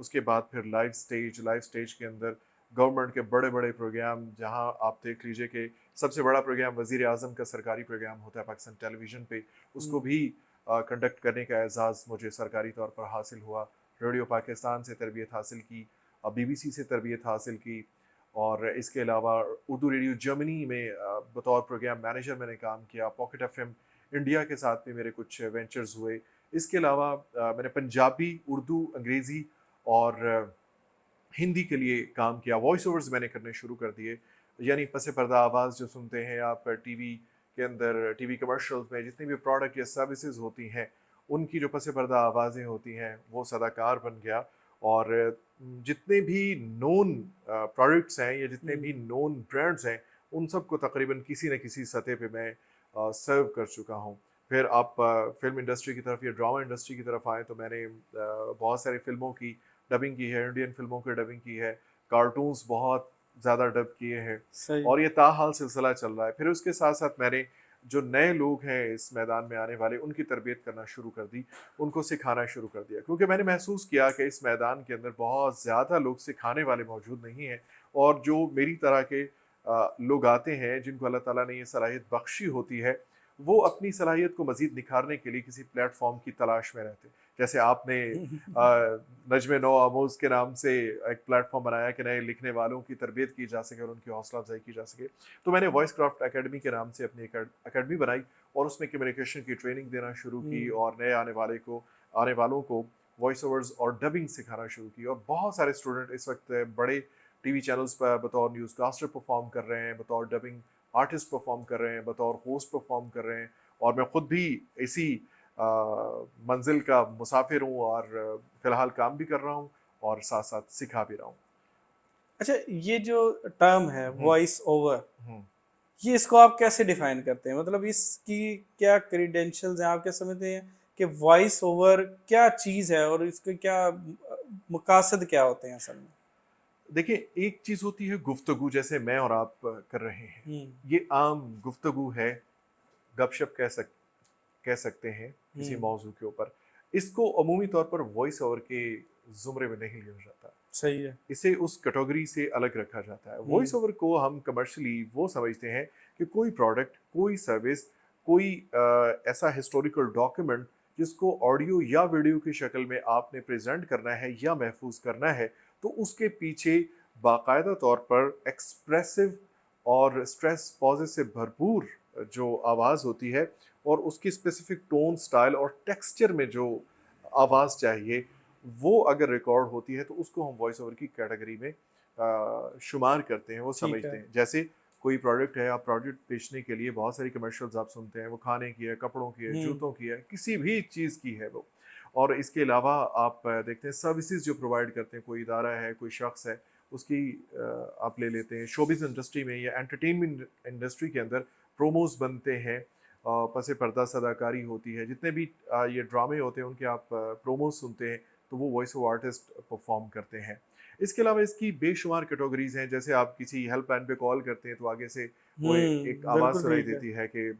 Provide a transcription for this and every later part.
اس کے بعد پھر لائیو اسٹیج کے اندر گورنمنٹ کے بڑے بڑے پروگرام، جہاں آپ دیکھ لیجئے کہ سب سے بڑا پروگرام وزیر اعظم کا سرکاری پروگرام ہوتا ہے پاکستان ٹیلی ویژن پہ، اس کو بھی کنڈکٹ کرنے کا اعزاز مجھے سرکاری طور پر حاصل ہوا. ریڈیو پاکستان سے تربیت حاصل کی، BBC سے تربیت حاصل کی، اور اس کے علاوہ اردو ریڈیو جرمنی میں بطور پروگرام مینیجر میں نے کام کیا. پاکٹ FM انڈیا کے ساتھ بھی میرے کچھ وینچرز ہوئے. اس کے علاوہ میں نے پنجابی، اردو، انگریزی اور ہندی کے لیے کام کیا. وائس اوورز میں نے کرنے شروع کر دیے، یعنی پس پردہ آواز جو سنتے ہیں آپ ٹی وی کے اندر، ٹی وی کمرشلز میں جتنی بھی پروڈکٹ یا سروسز ہوتی ہیں ان کی جو پس پردہ آوازیں ہوتی ہیں وہ صداکار بن گیا. اور جتنے بھی نون پروڈکٹس ہیں یا جتنے بھی نون برانڈز ہیں ان سب کو تقریباً کسی نہ کسی سطح پہ میں سرو کر چکا ہوں. پھر آپ فلم انڈسٹری کی طرف یا ڈرامہ انڈسٹری کی طرف آئیں تو میں نے بہت ساری فلموں کی ڈبنگ کی ہے، انڈین فلموں کی ڈبنگ کی ہے، کارٹونز بہت زیادہ ڈب کیے ہیں، اور یہ تاحال سلسلہ چل رہا ہے. پھر اس کے ساتھ ساتھ میں نے جو نئے لوگ ہیں اس میدان میں آنے والے ان کی تربیت کرنا شروع کر دی، ان کو سکھانا شروع کر دیا، کیونکہ میں نے محسوس کیا کہ اس میدان کے اندر بہت زیادہ لوگ سکھانے والے موجود نہیں ہیں، اور جو میری طرح کے لوگ آتے ہیں جن کو اللہ تعالیٰ نے یہ صلاحیت بخشی ہوتی ہے وہ اپنی صلاحیت کو مزید نکھارنے کے لیے کسی پلیٹ فارم کی تلاش میں رہتے ہیں. جیسے آپ نے نجم نو آموز کے نام سے ایک پلیٹ فارم بنایا کہ نئے لکھنے والوں کی تربیت کی جا سکے اور ان کی حوصلہ افزائی کی جا سکے، تو میں نے وائس کرافٹ اکیڈمی کے نام سے اپنی اکیڈمی بنائی اور اس میں کمیونیکیشن کی ٹریننگ دینا شروع کی، اور نئے آنے والوں کو وائس اوورز اور ڈبنگ سکھانا شروع کی. اور بہت سارے اسٹوڈنٹ اس وقت بڑے ٹی وی چینلز پر بطور نیوز کاسٹر پرفارم کر رہے ہیں، بطور ڈبنگ آرٹسٹ پرفارم کر رہے ہیں، بطور ہوسٹ پرفارم کر رہے ہیں، اور میں خود بھی اسی منزل کا مسافر ہوں، اور فی الحال کام بھی کر رہا ہوں اور ساتھ ساتھ سکھا بھی رہا ہوں. اچھا، یہ جو ٹرم ہے وائس اوور، یہ اس کو آپ کیسے ڈیفائن کرتے ہیں؟ مطلب اس کی کیا کریڈینشلز ہیں؟ آپ کیا سمجھتے ہیں کہ وائس اوور کیا چیز ہے اور اس کے کیا مقاصد کیا ہوتے ہیں اصل میں؟ دیکھیں، ایک چیز ہوتی ہے گفتگو، جیسے میں اور آپ کر رہے ہیں، یہ عام گفتگو ہے، گپ شپ کہہ سکتے ہیں کسی موضوع کے اوپر. اس کو عمومی طور پر وائس اوور کے زمرے میں نہیں لیا جاتا، صحیح ہے، اسے اس کیٹیگری سے الگ رکھا جاتا ہے. وائس اوور کو ہم کمرشلی وہ سمجھتے ہیں کہ کوئی پروڈکٹ، کوئی سروس، کوئی ایسا ہسٹوریکل ڈاکیومنٹ جس کو آڈیو یا ویڈیو کی شکل میں آپ نے پریزنٹ کرنا ہے یا محفوظ کرنا ہے، تو اس کے پیچھے باقاعدہ طور پر ایکسپریسو اور اسٹریس پازز سے بھرپور جو آواز ہوتی ہے، اور اس کی اسپیسیفک ٹون، سٹائل اور ٹیکسچر میں جو آواز چاہیے وہ اگر ریکارڈ ہوتی ہے تو اس کو ہم وائس اوور کی کیٹیگری میں شمار کرتے ہیں، وہ سمجھتے ہیں. جیسے کوئی پروڈکٹ ہے، آپ پروڈکٹ بیچنے کے لیے بہت ساری کمرشلز آپ سنتے ہیں، وہ کھانے کی ہے، کپڑوں کی ہے، جوتوں کی ہے، کسی بھی چیز کی ہے وہ. اور اس کے علاوہ آپ دیکھتے ہیں سروسز جو پرووائڈ کرتے ہیں، کوئی ادارہ ہے، کوئی شخص ہے، اس کی آپ لے لیتے ہیں شوبز انڈسٹری میں یا انٹرٹینمنٹ انڈسٹری کے اندر پروموز بنتے ہیں، پس پردہ صداکاری ہوتی ہے، جتنے بھی یہ ڈرامے ہوتے ہیں ان کے آپ پروموز سنتے ہیں، تو وہ وائس اوور آرٹسٹ پرفارم کرتے ہیں. اس کے علاوہ اس کی بے شمار کیٹیگریز ہیں. جیسے آپ کسی ہیلپ لائن پہ کال کرتے ہیں تو آگے سے وہ ایک آواز سنائی دیتی ہے کہ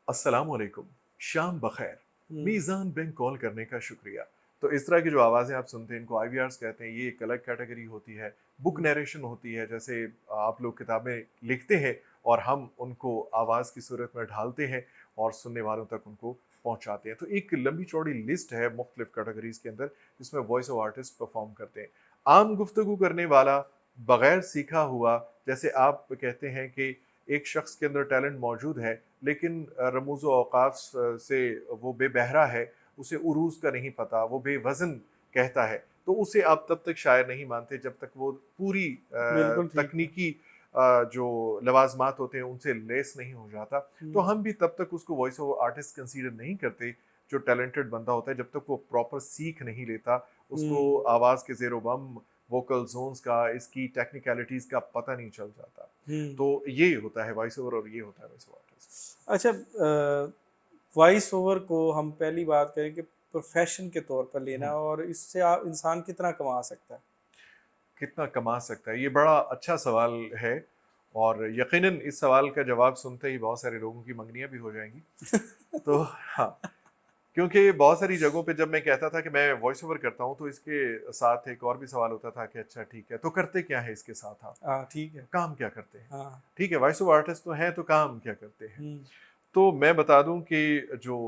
السلام علیکم، شام بخیر، میزان بینک کال کرنے کا شکریہ. تو اس طرح کی جو آوازیں آپ سنتے ہیں ان کو IVRs کہتے ہیں. یہ ایک الگ کیٹیگری ہوتی ہے. بک نیریشن ہوتی ہے، جیسے آپ لوگ کتابیں لکھتے ہیں اور ہم ان کو آواز کی صورت میں ڈھالتے ہیں اور سننے والوں تک ان کو پہنچاتے ہیں. تو ایک لمبی چوڑی لسٹ ہے مختلف کیٹیگریز کے اندر جس میں وائس اوور آرٹسٹ پرفارم کرتے ہیں. عام گفتگو کرنے والا، بغیر سیکھا ہوا، جیسے آپ کہتے ہیں کہ ایک شخص کے اندر ٹیلنٹ موجود ہے لیکن رموز و اوقاف سے وہ بے بہرا ہے، اسے عروض کا نہیں پتہ، وہ بے وزن کہتا ہے، تو اسے آپ تب تک شاعر نہیں مانتے جب تک وہ پوری تکنیکی جو لوازمات ہوتے ہیں ان سے لیس نہیں ہو جاتا. تو ہم بھی تب تک اس کو وائس اوور آرٹسٹ کنسیڈر نہیں کرتے جو ٹیلنٹڈ بندہ ہوتا ہے، جب تک وہ پراپر سیکھ نہیں لیتا، اس کو آواز کے زیر و بم، ووکل زونز کا، اس کی ٹیکنیکلٹیز کا پتہ نہیں چل جاتا. تو یہ ہوتا ہے وائس اوور اور یہ ہوتا ہے وائس اوور آرٹسٹ. اچھا، وائس اوور کو ہم پہلی بات کریں کہ پروفیشن کے طور پر لینا، اور اس سے انسان کتنا کما سکتا ہے؟ کتنا کما سکتا ہے، یہ بڑا اچھا سوال ہے، اور یقیناً اس سوال کا جواب سنتے ہی بہت سارے لوگوں کی منگنیاں بھی ہو جائیں گی. تو ہاں، کیونکہ بہت ساری جگہوں پہ جب میں کہتا تھا کہ میں وائس اوور کرتا ہوں تو اس کے ساتھ ایک اور بھی سوال ہوتا تھا کہ اچھا ٹھیک ہے تو کرتے کیا ہے اس کے ساتھ آپ؟ ہاں ٹھیک ہے، کام کیا کرتے ہیں؟ ہاں، ٹھیک ہے وائس اوور آرٹسٹ تو ہیں تو کام کیا کرتے ہیں؟ ہوں، تو میں بتا دوں کہ جو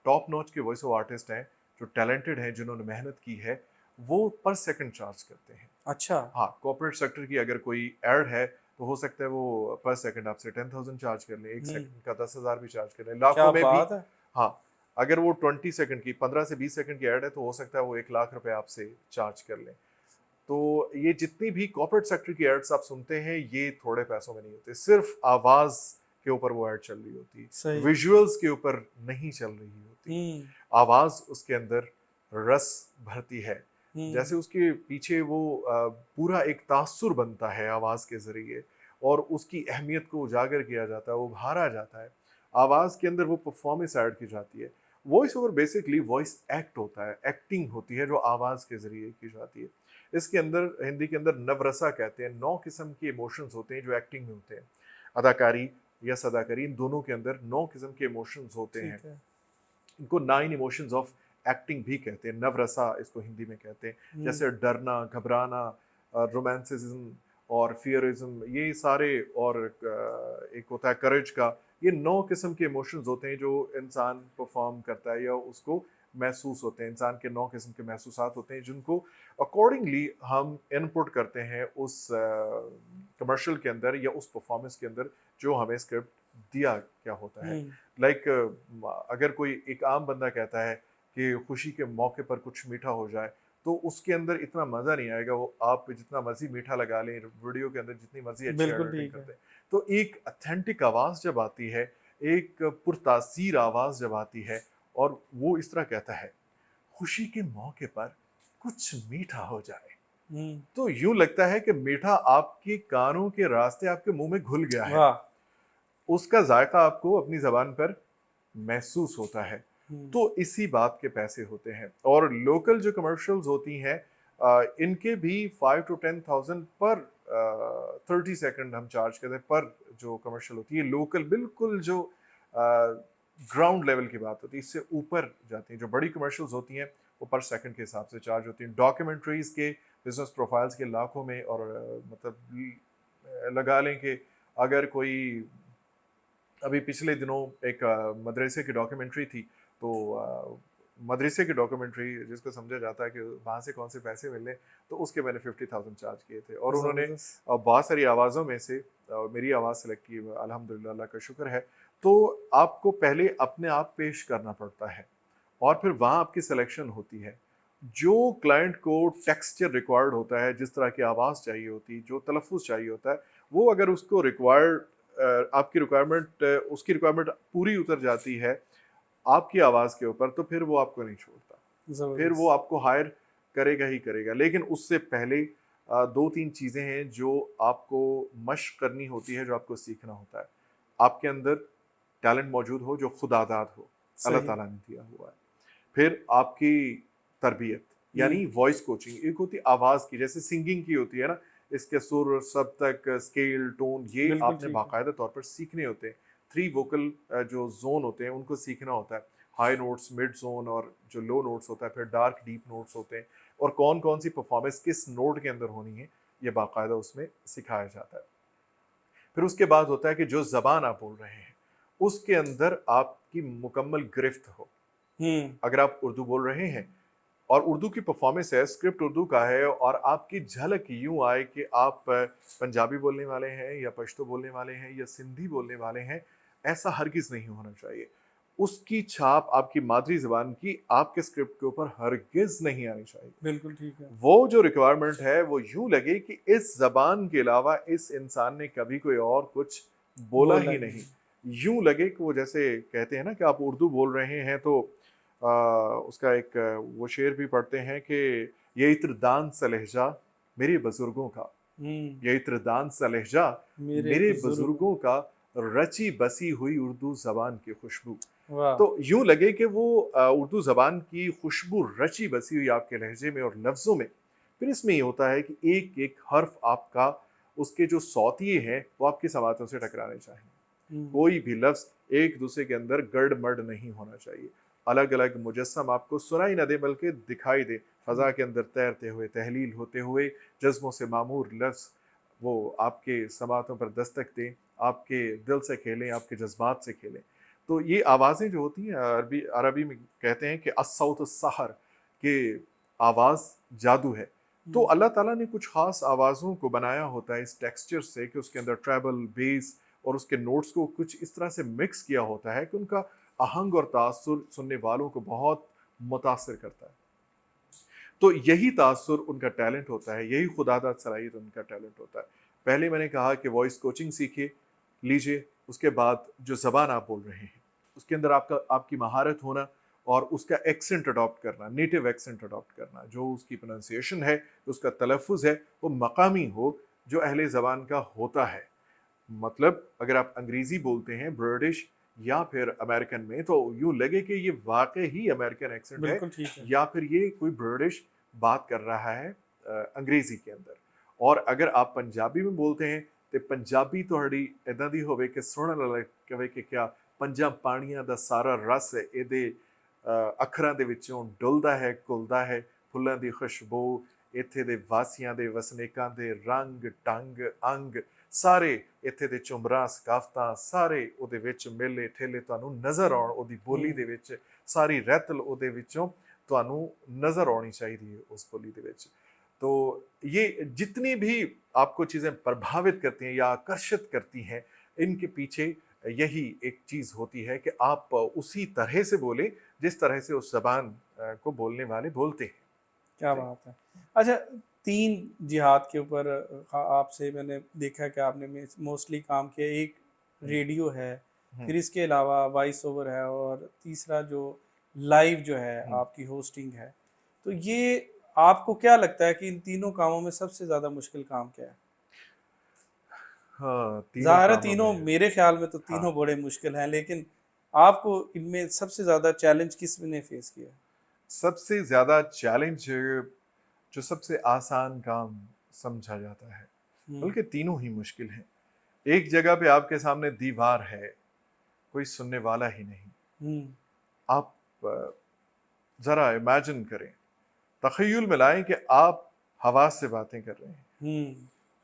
ٹاپ نوچ کے وائس اوور آرٹسٹ ہیں، جو ٹیلنٹڈ ہیں، جنہوں نے محنت کی ہے، وہ پر سیکنڈ چارج کرتے ہیں. اچھا، ہاں کارپوریٹ سیکٹر کی اگر کوئی ایڈ ہے تو ہو سکتا ہے وہ پر سیکنڈ آپ سے 10,000 چارج کر لیں، ایک ہوں، سیکنڈ کا 10,000 بھی چارج کر لیں، کیا لاکھوں میں بھی. بات ہے، ہاں اگر وہ 20 سیکنڈ کی 15 سے 20 سیکنڈ کی ایڈ ہے تو ہو سکتا ہے وہ 1 لاکھ روپے آپ سے چارج کر لیں. تو یہ جتنی بھی کارپوریٹ سیکٹر کی ایڈس آپ سنتے ہیں یہ تھوڑے پیسوں میں نہیں ہوتے، صرف آواز کے اوپر وہ ایڈ چل رہی ہوتی، صحیح، ویژولز کے اوپر نہیں چل رہی ہوتی. ہوں، آواز اس کے اندر رس بھرتی ہے، ہوں، جیسے اس کے پیچھے وہ پورا ایک تاثر بنتا ہے آواز کے ذریعے، اور اس کی اہمیت کو اجاگر کیا جاتا ہے، ابھارا جاتا ہے. آواز کے اندر وہ پرفارمنس ایڈ کی جاتی ہے. Voice over basically voice act ہوتا ہے، ایکٹنگ ہوتی ہے جو آواز کے ذریعے کی جاتی ہے. اس کے اندر ہندی کے اندر نورسا کہتے ہیں، 9 قسم کے ایموشنز ہوتے ہیں جو ایکٹنگ میں ہوتے ہیں. اداکاری یا صداکاری، ان دونوں کے اندر 9 قسم کے ایموشنز ہوتے ہیں. ٹھیک ہے، ان کو 9 ایموشنز آف ایکٹنگ بھی کہتے ہیں، نورسا اس کو ہندی میں کہتے ہیں. جیسے ڈرنا، گھبرانا، رومانسزم اور فیئرزم، یہ سارے، اور ایک ہوتا ہے کریج کا. یہ 9 قسم کے ایموشنز ہوتے ہیں جو انسان پرفارم کرتا ہے یا اس کو محسوس ہوتے ہیں. انسان کے 9 قسم کے محسوسات ہوتے ہیں جن کو اکارڈنگلی ہم ان پٹ کرتے ہیں اس کمرشل کے اندر یا اس پرفارمنس کے اندر جو ہمیں اسکرپٹ دیا کیا ہوتا ہے. لائک اگر کوئی ایک عام بندہ کہتا ہے کہ خوشی کے موقع پر کچھ میٹھا ہو جائے تو اس کے اندر اتنا مزہ نہیں آئے گا. وہ آپ جتنا مرضی میٹھا لگا لیں، ویڈیو کے اندر جتنی مرضی اچھی بالکل ایڈیٹنگ ٹھیک ہے، کرتے ہیں، تو ایک اتھینٹک آواز جب آتی ہے، ایک پرتاثیر آواز جب آتی ہے اور وہ اس طرح کہتا ہے خوشی کے موقع پر کچھ میٹھا ہو جائے، تو یوں لگتا ہے کہ میٹھا آپ کے کانوں کے راستے آپ کے منہ میں گھل گیا ہے، واہ، اس کا ذائقہ آپ کو اپنی زبان پر محسوس ہوتا ہے. تو اسی بات کے پیسے ہوتے ہیں. اور لوکل جو کمرشلز ہوتی ہیں ان کے بھی 5 to 10,000 پر 30 سیکنڈ ہم چارج کرتے ہیں پر جو کمرشل ہوتی ہے. لوکل بالکل جو گراؤنڈ لیول کی بات ہوتی ہے، اس سے اوپر جاتی ہیں. جو بڑی کمرشلز ہوتی ہیں وہ پر سیکنڈ کے حساب سے چارج ہوتی ہیں. ڈاکیومنٹریز کے بزنس پروفائلز کے لاکھوں میں، اور مطلب لگا لیں کہ اگر کوئی ابھی پچھلے دنوں ایک مدرسے کی ڈاکیومنٹری تھی، تو مدرسے کی ڈاکیومنٹری جس کو سمجھا جاتا ہے کہ وہاں سے کون سے پیسے ملنے، تو اس کے میں نے 50,000 چارج کیے تھے. اور انہوں نے بہت ساری آوازوں میں سے میری آواز سلیکٹ کی، الحمدللہ، اللہ کا شکر ہے. تو آپ کو پہلے اپنے آپ پیش کرنا پڑتا ہے اور پھر وہاں آپ کی سلیکشن ہوتی ہے. جو کلائنٹ کو ٹیکسچر ریکوائرڈ ہوتا ہے، جس طرح کی آواز چاہیے ہوتی، جو تلفظ چاہیے ہوتا ہے، وہ اگر اس کو ریکوائرڈ آپ کی ریکوائرمنٹ، اس کی ریکوائرمنٹ پوری اتر جاتی ہے آپ کی آواز کے اوپر، تو پھر وہ آپ کو نہیں چھوڑتا، پھر وہ آپ کو ہائر کرے گا ہی کرے گا. لیکن اس سے پہلے 2-3 چیزیں ہیں جو آپ کو مشق کرنی ہوتی ہے، جو آپ کو سیکھنا ہوتا ہے. آپ کے اندر ٹیلنٹ موجود ہو جو خود آزاد ہو، اللہ تعالیٰ نے دیا ہوا ہے. پھر آپ کی تربیت، یعنی وائس کوچنگ. ایک ہوتی آواز کی، جیسے سنگنگ کی ہوتی ہے نا، اس کے سر، سب تک، اسکیل، ٹون، یہ آپ نے باقاعدہ طور پر سیکھنے ہوتے ہیں. 3 ووکل جو زون ہوتے ہیں ان کو سیکھنا ہوتا ہے، ہائی نوٹس، مڈ زون، اور جو لو نوٹس ہوتا ہے. پھر ڈارک ڈیپ نوٹس ہوتے ہیں، اور کون کون سی پرفارمنس کس نوٹ کے اندر ہونی ہے یہ باقاعدہ اس میں سکھایا جاتا ہے. پھر اس کے بعد ہوتا ہے کہ جو زبان آپ بول رہے ہیں اس کے اندر آپ کی مکمل گرفت ہو. اگر آپ اردو بول رہے ہیں اور اردو کی پرفارمنس ہے، اسکرپٹ اردو کا ہے، اور آپ کی جھلک یوں آئے کہ آپ پنجابی بولنے والے ہیں یا پشتو بولنے والے ہیں یا سندھی بولنے والے ہیں، ایسا ہرگز نہیں ہونا چاہیے. اس کی چھاپ آپ کی مادری زبان کی آپ کے اسکرپٹ کے اوپر ہرگز نہیں آنی چاہیے. بالکل ٹھیک ہے. وہ جو ریکوائرمنٹ ہے وہ یوں لگے کہ اس زبان کے علاوہ اس انسان نے کبھی کوئی اور کچھ بولا ہی نہیں. یوں لگے کہ وہ جیسے کہتے ہیں نا کہ آپ اردو بول رہے ہیں تو اس کا ایک وہ شعر بھی پڑھتے ہیں کہ یہ عطردان سا لہجہ میرے بزرگوں کا، یہ عطردان سا لہجہ میرے بزرگوں کا، رچی بسی ہوئی اردو زبان کی خوشبو. تو یوں لگے کہ وہ اردو زبان کی خوشبو رچی بسی ہوئی آپ کے لہجے میں اور لفظوں میں. پھر اس میں یہ ہوتا ہے کہ ایک ایک حرف آپ کا، اس کے جو صوتیے ہیں وہ آپ کی سماعتوں سے ٹکرانے چاہیے. کوئی بھی لفظ ایک دوسرے کے اندر گڑ مڑ نہیں ہونا چاہیے. الگ الگ مجسم آپ کو سنائی نہ دے بلکہ دکھائی دے، فضا کے اندر تیرتے ہوئے، تحلیل ہوتے ہوئے، جذبوں سے معمور لفظ وہ آپ کے سماعتوں پر دستک دیں، آپ کے دل سے کھیلیں، آپ کے جذبات سے کھیلیں۔ تو یہ آوازیں جو ہوتی ہیں، عربی میں کہتے ہیں کہ الصوت السحر، کہ آواز جادو ہے۔ تو اللہ تعالیٰ نے کچھ خاص آوازوں کو بنایا ہوتا ہے اس ٹیکسچر سے کہ اس کے اندر ٹریبل، بیس اور اس کے نوٹس کو کچھ اس طرح سے مکس کیا ہوتا ہے کہ ان کا آہنگ اور تاثر سننے والوں کو بہت متاثر کرتا ہے۔ تو یہی تاثر ان کا ٹیلنٹ ہوتا ہے، یہی خدا داد صلاحیت ان کا ٹیلنٹ ہوتا ہے۔ پہلے میں نے کہا کہ وائس کوچنگ سیکھیے، لیجئے، اس کے بعد جو زبان آپ بول رہے ہیں اس کے اندر آپ کی مہارت ہونا اور اس کا ایکسنٹ اڈاپٹ کرنا، نیٹو ایکسنٹ اڈاپٹ کرنا، جو اس کی پروننسیشن ہے، اس کا تلفظ ہے، وہ مقامی ہو، جو اہل زبان کا ہوتا ہے۔ مطلب اگر آپ انگریزی بولتے ہیں برٹش یا پھر امریکن میں، تو یوں لگے کہ یہ واقعی ہی امریکن ایکسنٹ ہے، بالکل ٹھیک ہے۔ یا پھر یہ کوئی برٹش بات کر رہا ہے انگریزی کے اندر۔ اور اگر آپ پنجابی میں بولتے ہیں تو پنجابی تہاڈی ایداں دی ہوے کہ سنن والا کہے کہ کیا پنجاں پانیاں دا سارا رس ایدے اکھراں دے وچوں ڈلدا ہے، گھلدا ہے، پھلاں دی خوشبو، ایتھے دے واسیاں دے وسنیکاں دے رنگ ٹنگ انگ سارے ایتھے دے چمراں ثقافتاں سارے او دے وچ میلے ٹھیلے تانوں نظر آن، او دی بولی دے وچ ساری رتل او دے وچوں تانوں نظر آنی چاہیے اس بولی دے وچ۔ تو یہ جتنی بھی آپ کو چیزیں پربھاوت کرتی ہیں یا آکرشت کرتی ہیں، ان کے پیچھے یہی ایک چیز ہوتی ہے کہ آپ اسی طرح سے بولیں جس طرح سے اس زبان کو بولنے والے بولتے ہیں۔ کیا بات ہے۔ اچھا، 3 جہاد کے اوپر آپ سے میں نے دیکھا کہ آپ نے موسٹلی کام کیا۔ ایک ریڈیو ہے، پھر اس کے علاوہ وائس اوور ہے، اور تیسرا جو لائیو جو ہے آپ کی ہوسٹنگ ہے۔ تو یہ آپ کو کیا لگتا ہے کہ ان تینوں کاموں میں سب سے زیادہ مشکل کام کیا ہے؟ ہاں، تینوں ظاہر ہے کاموں تینوں، میں میرے خیال میں تو ہاں، تینوں بڑے مشکل ہیں، لیکن آپ کو ان میں سب سے زیادہ چیلنج کس نے فیس کیا؟ سب سے زیادہ چیلنج جو سب سے آسان کام سمجھا جاتا ہے، بلکہ تینوں ہی مشکل ہیں۔ ایک جگہ پہ آپ کے سامنے دیوار ہے، کوئی سننے والا ہی نہیں، آپ ذرا امیجن کریں، تخیل میں لائیں کہ آپ حواس سے باتیں کر رہے ہیں،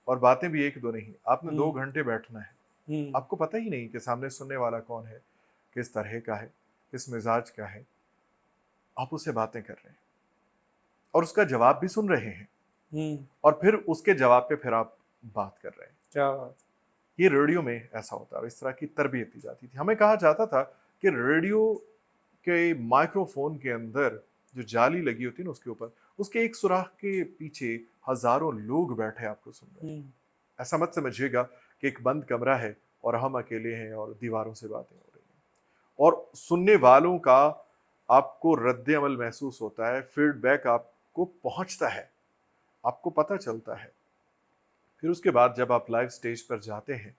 اور باتیں بھی ایک دو نہیں، آپ نے 2 گھنٹے بیٹھنا ہے، آپ کو پتہ ہی نہیں کہ سامنے سننے والا کون ہے، کس طرح کا ہے، کس مزاج کا ہے، آپ اس سے باتیں کر رہے ہیں اور اس کا جواب بھی سن رہے ہیں، اور پھر اس کے جواب پہ پھر آپ بات کر رہے ہیں۔ کیا بات۔ یہ ریڈیو میں ایسا ہوتا ہے، اس طرح کی تربیت دی جاتی تھی۔ ہمیں کہا جاتا تھا کہ ریڈیو کے مائکرو فون کے اندر جو جالی لگی ہوتی ہے نا، اس کے اوپر، اس کے ایک سوراخ کے پیچھے ہزاروں لوگ بیٹھے آپ کو سن رہے ہیں۔ ایسا مت سمجھیے گا کہ ایک بند کمرہ ہے اور ہم اکیلے ہیں اور دیواروں سے باتیں ہو رہی ہیں، اور سننے والوں کا آپ کو رد عمل محسوس ہوتا ہے، فیڈ بیک آپ کو پہنچتا ہے، آپ کو پتہ چلتا ہے۔ پھر اس کے بعد جب آپ لائیو سٹیج پر جاتے ہیں،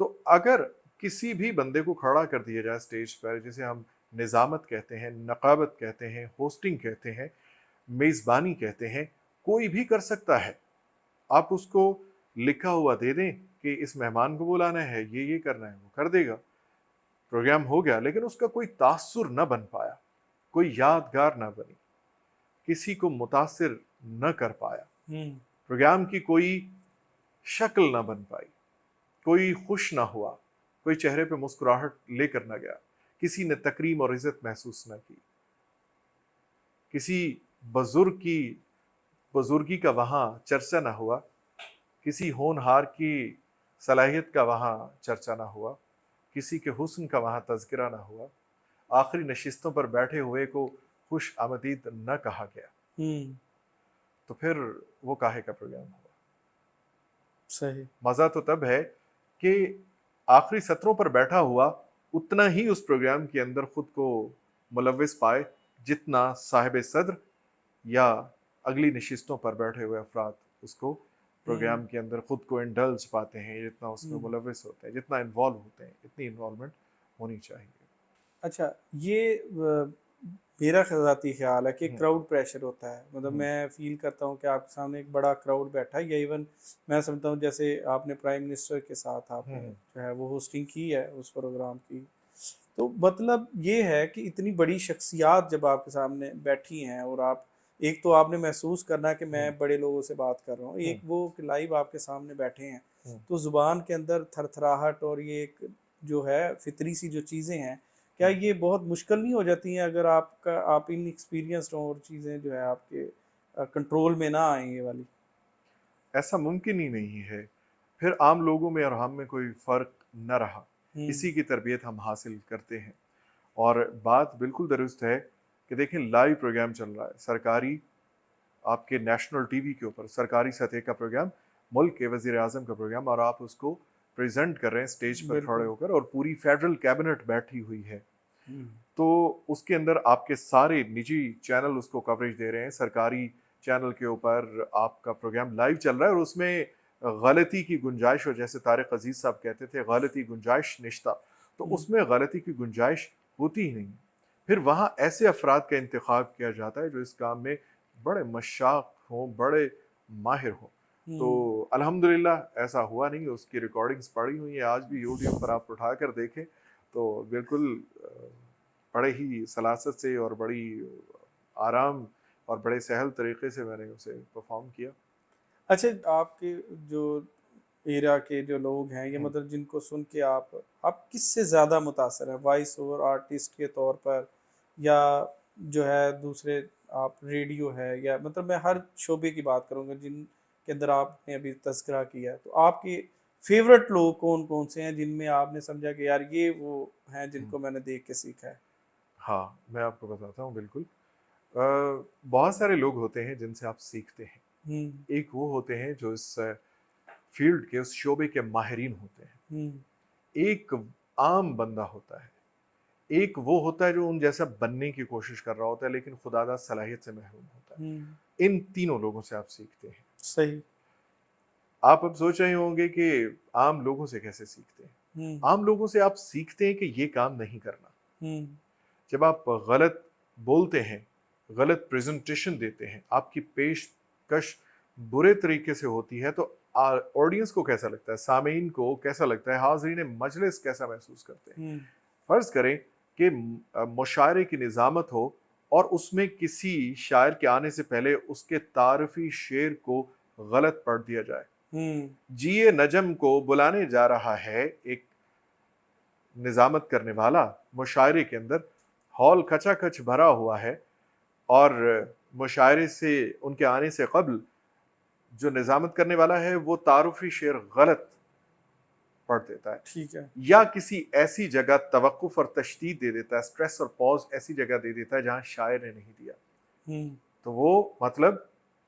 تو اگر کسی بھی بندے کو کھڑا کر دیا جائے سٹیج پر، جسے ہم نظامت کہتے ہیں، نقابت کہتے ہیں، ہوسٹنگ کہتے ہیں، میزبانی کہتے ہیں، کوئی بھی کر سکتا ہے۔ آپ اس کو لکھا ہوا دے دیں کہ اس مہمان کو بلانا ہے، یہ کرنا ہے، وہ کر دے گا، پروگرام ہو گیا۔ لیکن اس کا کوئی تاثر نہ بن پایا، کوئی یادگار نہ بنی، کسی کو متاثر نہ کر پایا، پروگرام کی کوئی شکل نہ بن پائی، کوئی خوش نہ ہوا، کوئی چہرے پہ مسکراہٹ لے کر نہ گیا، کسی نے تکریم اور عزت محسوس نہ کی، کسی بزرگ کی بزرگی کا وہاں چرچا نہ ہوا، کسی ہونہار کی صلاحیت کا وہاں چرچا نہ ہوا، کسی کے حسن کا وہاں تذکرہ نہ ہوا، آخری نشستوں پر بیٹھے ہوئے کو خوش آمدید نہ کہا گیا، تو پھر وہ کاہے کا پروگرام ہوا؟ صحیح۔ مزہ تو تب ہے کہ آخری سطروں پر بیٹھا ہوا اتنا ہی اس پروگرام کے اندر خود کو ملوث پائے جتنا صاحب صدر یا اگلی نشستوں پر بیٹھے ہوئے افراد اس کو پروگرام کے اندر خود کو انڈلج پاتے ہیں، جتنا اس میں ملوث ہوتے ہیں، جتنا انوالو ہوتے ہیں، اتنی انوالومنٹ ہونی چاہیے۔ اچھا، یہ میرا ذاتی خیال ہے کہ کراؤڈ پریشر ہوتا ہے، مطلب میں فیل کرتا ہوں کہ آپ کے سامنے ایک بڑا کراؤڈ بیٹھا ہے، یا ایون میں سمجھتا ہوں جیسے آپ نے پرائم منسٹر کے ساتھ آپ نے جو ہے وہ ہوسٹنگ کی ہے اس پروگرام کی، تو مطلب یہ ہے کہ اتنی بڑی شخصیات جب آپ کے سامنے بیٹھی ہیں اور آپ ایک تو آپ نے محسوس کرنا ہے کہ میں بڑے لوگوں سے بات کر رہا ہوں، ایک وہ کہ لائیو آپ کے سامنے بیٹھے ہیں، تو زبان کے اندر تھر تھراہٹ اور یہ ایک جو ہے فطری سی جو چیزیں ہیں، کیا یہ بہت مشکل نہیں ہو جاتی ہیں اگر آپ ان ایکسپیرینسڈ ہوں اور چیزیں جو ہے آپ کے کنٹرول میں نہ آئیں یہ والی؟ ایسا ممکن ہی نہیں ہے، پھر عام لوگوں میں اور ہم میں کوئی فرق نہ رہا، اسی کی تربیت ہم حاصل کرتے ہیں۔ اور بات بالکل درست ہے کہ دیکھیں لائیو پروگرام چل رہا ہے، سرکاری آپ کے نیشنل ٹی وی کے اوپر سرکاری سطح کا پروگرام، ملک کے وزیر اعظم کا پروگرام، اور آپ اس کو پریزنٹ کر رہے ہیں سٹیج پر کھڑے بالکل۔ ہو کر، اور پوری فیڈرل کیبنٹ بیٹھی ہوئی ہے، تو اس کے اندر آپ کے سارے نجی چینل اس کو کوریج دے رہے ہیں، سرکاری چینل کے اوپر آپ کا پروگرام لائیو چل رہا ہے، اور اس میں غلطی کی گنجائش، اور جیسے طارق عزیز صاحب کہتے تھے غلطی گنجائش نشتہ، تو اس میں غلطی کی گنجائش ہوتی ہی نہیں۔ پھر وہاں ایسے افراد کا انتخاب کیا جاتا ہے جو اس کام میں بڑے مشاق ہوں، بڑے ماہر ہوں، تو الحمدللہ ایسا ہوا نہیں۔ اس کی ریکارڈنگز پڑی ہوئی ہیں، آج بھی یوٹیوب پر آپ اٹھا کر دیکھیں تو بالکل بڑے ہی سلاست سے اور بڑی آرام اور بڑے سہل طریقے سے میں نے اسے پرفارم کیا۔ اچھا، آپ کے جو ایرا کے جو لوگ ہیں یا مطلب جن کو سن کے آپ کس سے زیادہ متاثر ہیں، وائس اوور آرٹسٹ کے طور پر، یا جو ہے دوسرے آپ ریڈیو ہے، یا مطلب میں ہر شعبے کی بات کروں گا جن کے اندر آپ نے ابھی تذکرہ کیا ہے، تو آپ کے فیورٹ لوگ کون کون سے ہیں جن میں آپ نے سمجھا کہ یار یہ وہ ہیں جن کو میں نے دیکھ کے سیکھا ہے؟ ہاں، میں آپ کو بتاتا ہوں بالکل۔ بہت سارے لوگ ہوتے ہیں جن سے آپ سیکھتے ہیں، ایک وہ ہوتے ہیں جو اس فیلڈ کے، اس شعبے کے ماہرین ہوتے ہیں، ایک عام بندہ ہوتا ہے، ایک وہ ہوتا ہے جو ان جیسا بننے کی کوشش کر رہا ہوتا ہے لیکن خداداد صلاحیت سے محروم ہوتا ہے۔ ان تینوں لوگوں سے آپ سیکھتے ہیں۔ صحیح۔ آپ اب سوچ رہے ہوں گے کہ عام لوگوں سے کیسے سیکھتے ہیں؟ عام لوگوں سے آپ سیکھتے ہیں کہ یہ کام نہیں کرنا۔ جب آپ غلط بولتے ہیں، غلط پریزنٹیشن دیتے ہیں، آپ کی پیشکش برے طریقے سے ہوتی ہے، تو آڈینس کو کیسا لگتا ہے، سامعین کو کیسا لگتا ہے، حاضرین مجلس کیسا محسوس کرتے ہیں؟ فرض کریں کہ مشاعرے کی نظامت ہو اور اس میں کسی شاعر کے آنے سے پہلے اس کے تعارفی شعر کو غلط پڑھ دیا جائے۔ جی نجم کو بلانے جا رہا ہے ایک نظامت کرنے والا، مشاعرے کے اندر ہال کھچا کھچ بھرا ہوا ہے، اور مشاعرے سے ان کے آنے سے قبل جو نظامت کرنے والا ہے وہ تعارفی شعر غلط پڑھ دیتا ہے، ٹھیک ہے۔ یا کسی ایسی جگہ توقف اور تشدید دے دیتا ہے، سٹریس اور پاز ایسی جگہ دے دیتا ہے جہاں شاعر نے نہیں دیا، تو وہ مطلب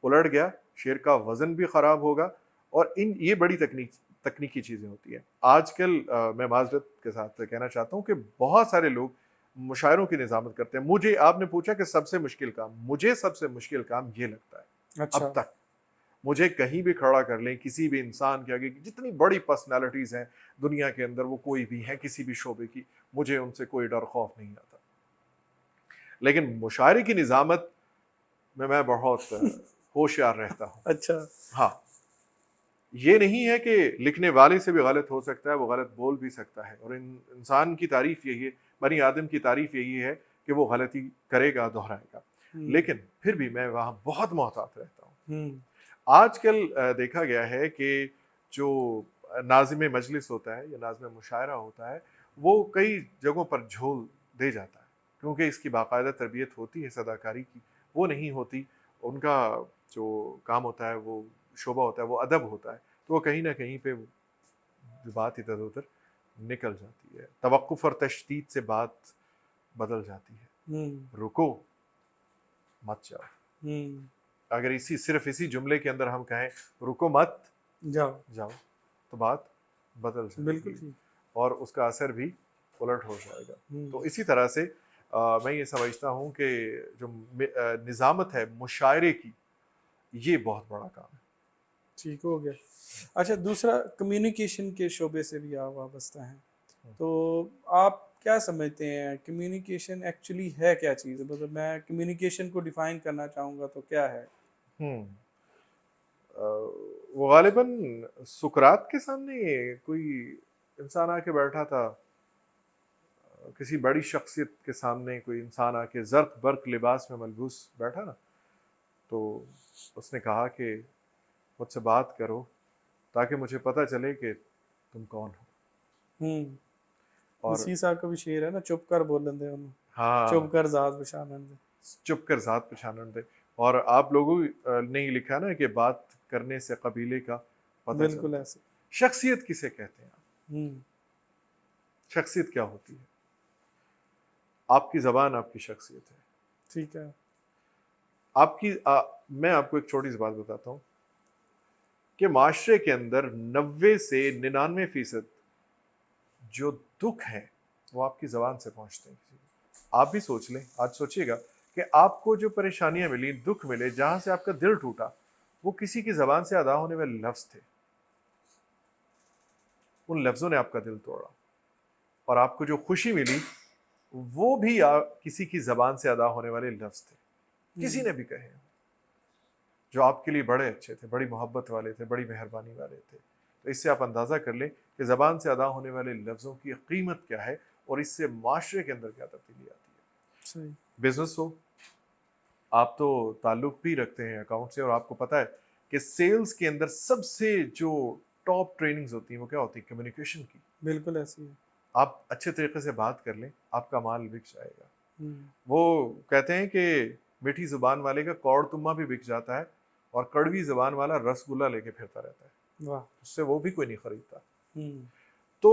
الٹ گیا، شعر کا وزن بھی خراب ہوگا، اور یہ بڑی تکنیکی چیزیں ہوتی ہیں۔ آج کل میں معذرت کے ساتھ کہنا چاہتا ہوں کہ بہت سارے لوگ مشاعروں کی نظامت کرتے ہیں۔ مجھے آپ نے پوچھا کہ سب سے مشکل کام، مجھے سب سے مشکل کام یہ لگتا ہے اب تک۔ مجھے کہیں بھی کھڑا کر لیں، کسی بھی انسان کے آگے، جتنی بڑی پرسنالٹیز ہیں دنیا کے اندر، وہ کوئی بھی ہیں کسی بھی شعبے کی، مجھے ان سے کوئی ڈر خوف نہیں آتا، لیکن مشاعرے کی نظامت میں بہت ہوشیار رہتا ہوں۔ اچھا۔ ہاں، یہ نہیں ہے کہ لکھنے والے سے بھی غلط ہو سکتا ہے، وہ غلط بول بھی سکتا ہے، اور انسان کی تعریف یہی ہے، بنی آدم کی تعریف یہی ہے کہ وہ غلطی کرے گا، دہرائے گا، لیکن پھر بھی میں وہاں بہت محتاط رہتا ہوں۔ آج کل دیکھا گیا ہے کہ جو ناظم مجلس ہوتا ہے یا ناظم مشاعرہ ہوتا ہے، وہ کئی جگہوں پر جھول دے جاتا ہے، کیونکہ اس کی باقاعدہ تربیت ہوتی ہے صداکاری کی، وہ نہیں ہوتی۔ ان کا جو کام ہوتا ہے، وہ شعبہ ہوتا ہے، وہ ادب ہوتا ہے، تو وہ کہیں نہ کہیں پہ جو بات ادھر ادھر نکل جاتی ہے، توقف اور تشدید سے بات بدل جاتی ہے۔ رکو، مت جاؤ۔ اگر صرف اسی جملے کے اندر ہم کہیں رکو مت جاؤ تو بات بدل جائے گی اور اس کا اثر بھی الٹ ہو جائے گا۔ تو اسی طرح سے میں یہ سمجھتا ہوں کہ جو نظامت ہے مشاعرے کی، یہ بہت بڑا کام ہے۔ ٹھیک ہو گیا۔ اچھا، دوسرا کمیونیکیشن کے شعبے سے بھی آپ وابستہ ہیں، تو آپ کیا سمجھتے ہیں کمیونیکیشن ایکچولی ہے کیا چیز ہے؟ مطلب میں کمیونیکیشن کو ڈیفائن کرنا چاہوں گا تو کیا ہے؟ وہ غالباً سقراط کے سامنے کوئی انسان آ کے بیٹھا تھا، کسی بڑی شخصیت کے سامنے کوئی انسان آ کے زرق برق لباس میں ملبوس بیٹھا نا، تو اس نے کہا کہ مجھ سے بات کرو تاکہ مجھے پتہ چلے کہ تم کون ہو۔ اور مسیح صاحب کا بھی شعر ہے نا، چپ کر بولن دے انہوں، ہاں، چپ کر ذات پچھانن دے۔ چپ کر ذات پہچانن دے۔ اور آپ لوگوں نے ہی لکھا نا کہ بات کرنے سے قبیلے کا پتہ بالکل چلتا ہے۔ ایسے۔ شخصیت کسے کہتے ہیں آپ؟ ہوں شخصیت کیا ہوتی ہے؟ آپ کی زبان آپ کی شخصیت ہے۔ ٹھیک ہے۔ آپ کی میں آپ کو ایک چھوٹی سی بات بتاتا ہوں کہ معاشرے کے اندر 90 سے 99% جو دکھ ہیں وہ آپ کی زبان سے پہنچتے ہیں۔ آپ بھی سوچ لیں، آج سوچیے گا کہ آپ کو جو پریشانیاں ملی، دکھ ملے، جہاں سے آپ کا دل ٹوٹا، وہ کسی کی زبان سے ادا ہونے والے لفظ تھے۔ ان لفظوں نے آپ کا دل توڑا۔ اور آپ کو جو خوشی ملی وہ بھی کسی کی زبان سے ادا ہونے والے لفظ تھے، کسی نے بھی کہے، جو آپ کے لیے بڑے اچھے تھے، بڑی محبت والے تھے، بڑی مہربانی والے تھے۔ تو اس سے آپ اندازہ کر لیں کہ زبان سے ادا ہونے والے لفظوں کی قیمت کیا ہے اور اس سے معاشرے کے اندر کیا تبدیلی آتی ہے۔ صحیح۔ بزنس ہو، آپ تو تعلق بھی رکھتے ہیں اکاؤنٹ سے، اور آپ کو پتہ ہے کہ سیلز کے اندر سب سے جو ٹاپ ٹریننگز ہوتی ہیں وہ کیا ہوتی ہے؟ کمیونیکیشن کی۔ بالکل ایسی ہے۔ آپ اچھے طریقے سے بات کر لیں، آپ کا مال بک جائے گا۔ ہوں وہ کہتے ہیں کہ میٹھی زبان والے کا کوڑ تما بھی بک جاتا ہے، اور کڑوی زبان والا رس گلا لے کے پھرتا رہتا ہے، واہ۔ اس سے وہ بھی کوئی نہیں خریدتا۔ ہوں تو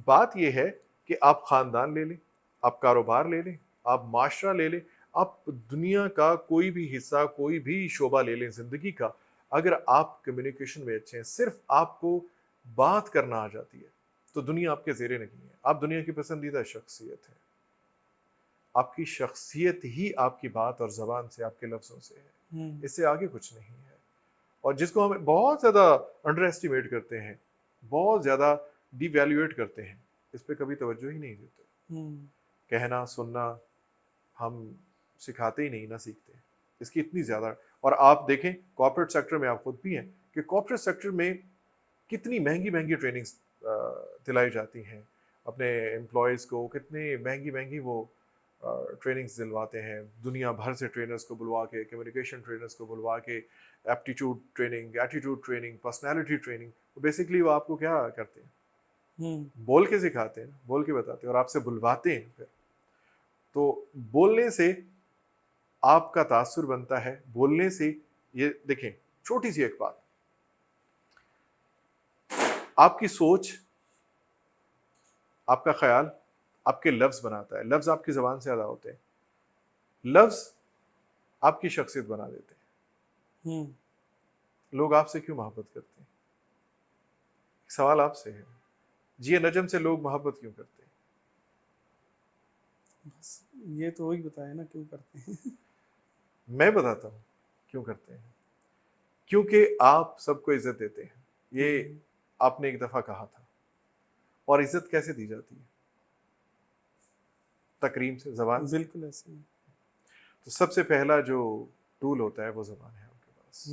بات یہ ہے کہ آپ خاندان لے لیں، آپ کاروبار لے لیں، آپ معاشرہ لے لیں، آپ دنیا کا کوئی بھی حصہ، کوئی بھی شعبہ لے لیں زندگی کا، اگر آپ کمیونیکیشن میں اچھے ہیں، صرف آپ کو بات کرنا آ جاتی ہے، تو دنیا آپ کے زیر نہیں ہے۔ آپ دنیا کی پسندیدہ شخصیت ہے۔ آپ کی شخصیت ہی آپ کی بات اور زبان سے، آپ کے لفظوں سے ہے، ہوں اس سے آگے کچھ نہیں ہے۔ اور جس کو ہم بہت زیادہ انڈر ایسٹیمیٹ کرتے ہیں، بہت زیادہ ڈی ویلیویٹ کرتے ہیں، اس پہ کبھی توجہ ہی نہیں دیتے۔ ہوں کہنا سننا ہم سکھاتے ہی نہیں، نہ سیکھتے، اس کی اتنی زیادہ۔ اور آپ دیکھیں کارپوریٹ سیکٹر میں، آپ خود بھی ہیں کہ کارپوریٹ سیکٹر میں کتنی مہنگی مہنگی ٹریننگز دلائی جاتی ہیں اپنے امپلائیز کو، کتنی مہنگی مہنگی وہ ٹریننگز دلواتے ہیں، دنیا بھر سے ٹرینرز کو بلوا کے، کمیونیکیشن ٹرینرز کو بلوا کے، aptitude training, attitude training, personality training. Basically وہ آپ کو کیا کرتے ہیں؟ ہوں بول کے سکھاتے ہیں، بول کے بتاتے ہیں، اور آپ سے بلواتے ہیں پھر۔ تو بولنے سے آپ کا تاثر بنتا ہے، بولنے سے۔ یہ دیکھیں چھوٹی سی ایک بات، آپ کی سوچ، آپ کا خیال آپ کے لفظ بناتا ہے، لفظ آپ کی زبان سے ادا ہوتے ہیں، لفظ آپ کی شخصیت بنا دیتے ہیں۔ ہوں لوگ آپ سے کیوں محبت کرتے ہیں؟ سوال آپ سے ہے، جی نجم سے لوگ محبت کیوں کرتے ہیں؟ بس یہ تو وہی بتایا نا کیوں کرتے ہیں۔ میں بتاتا ہوں کیوں کرتے ہیں۔ کیونکہ آپ سب کو عزت دیتے ہیں، یہ آپ نے ایک دفعہ کہا تھا۔ اور عزت کیسے دی جاتی ہے؟ تکریم سے، زبان سے۔ بالکل ایسے ہی۔ تو سب سے پہلا جو ٹول ہوتا ہے وہ زبان ہے آپ کے پاس۔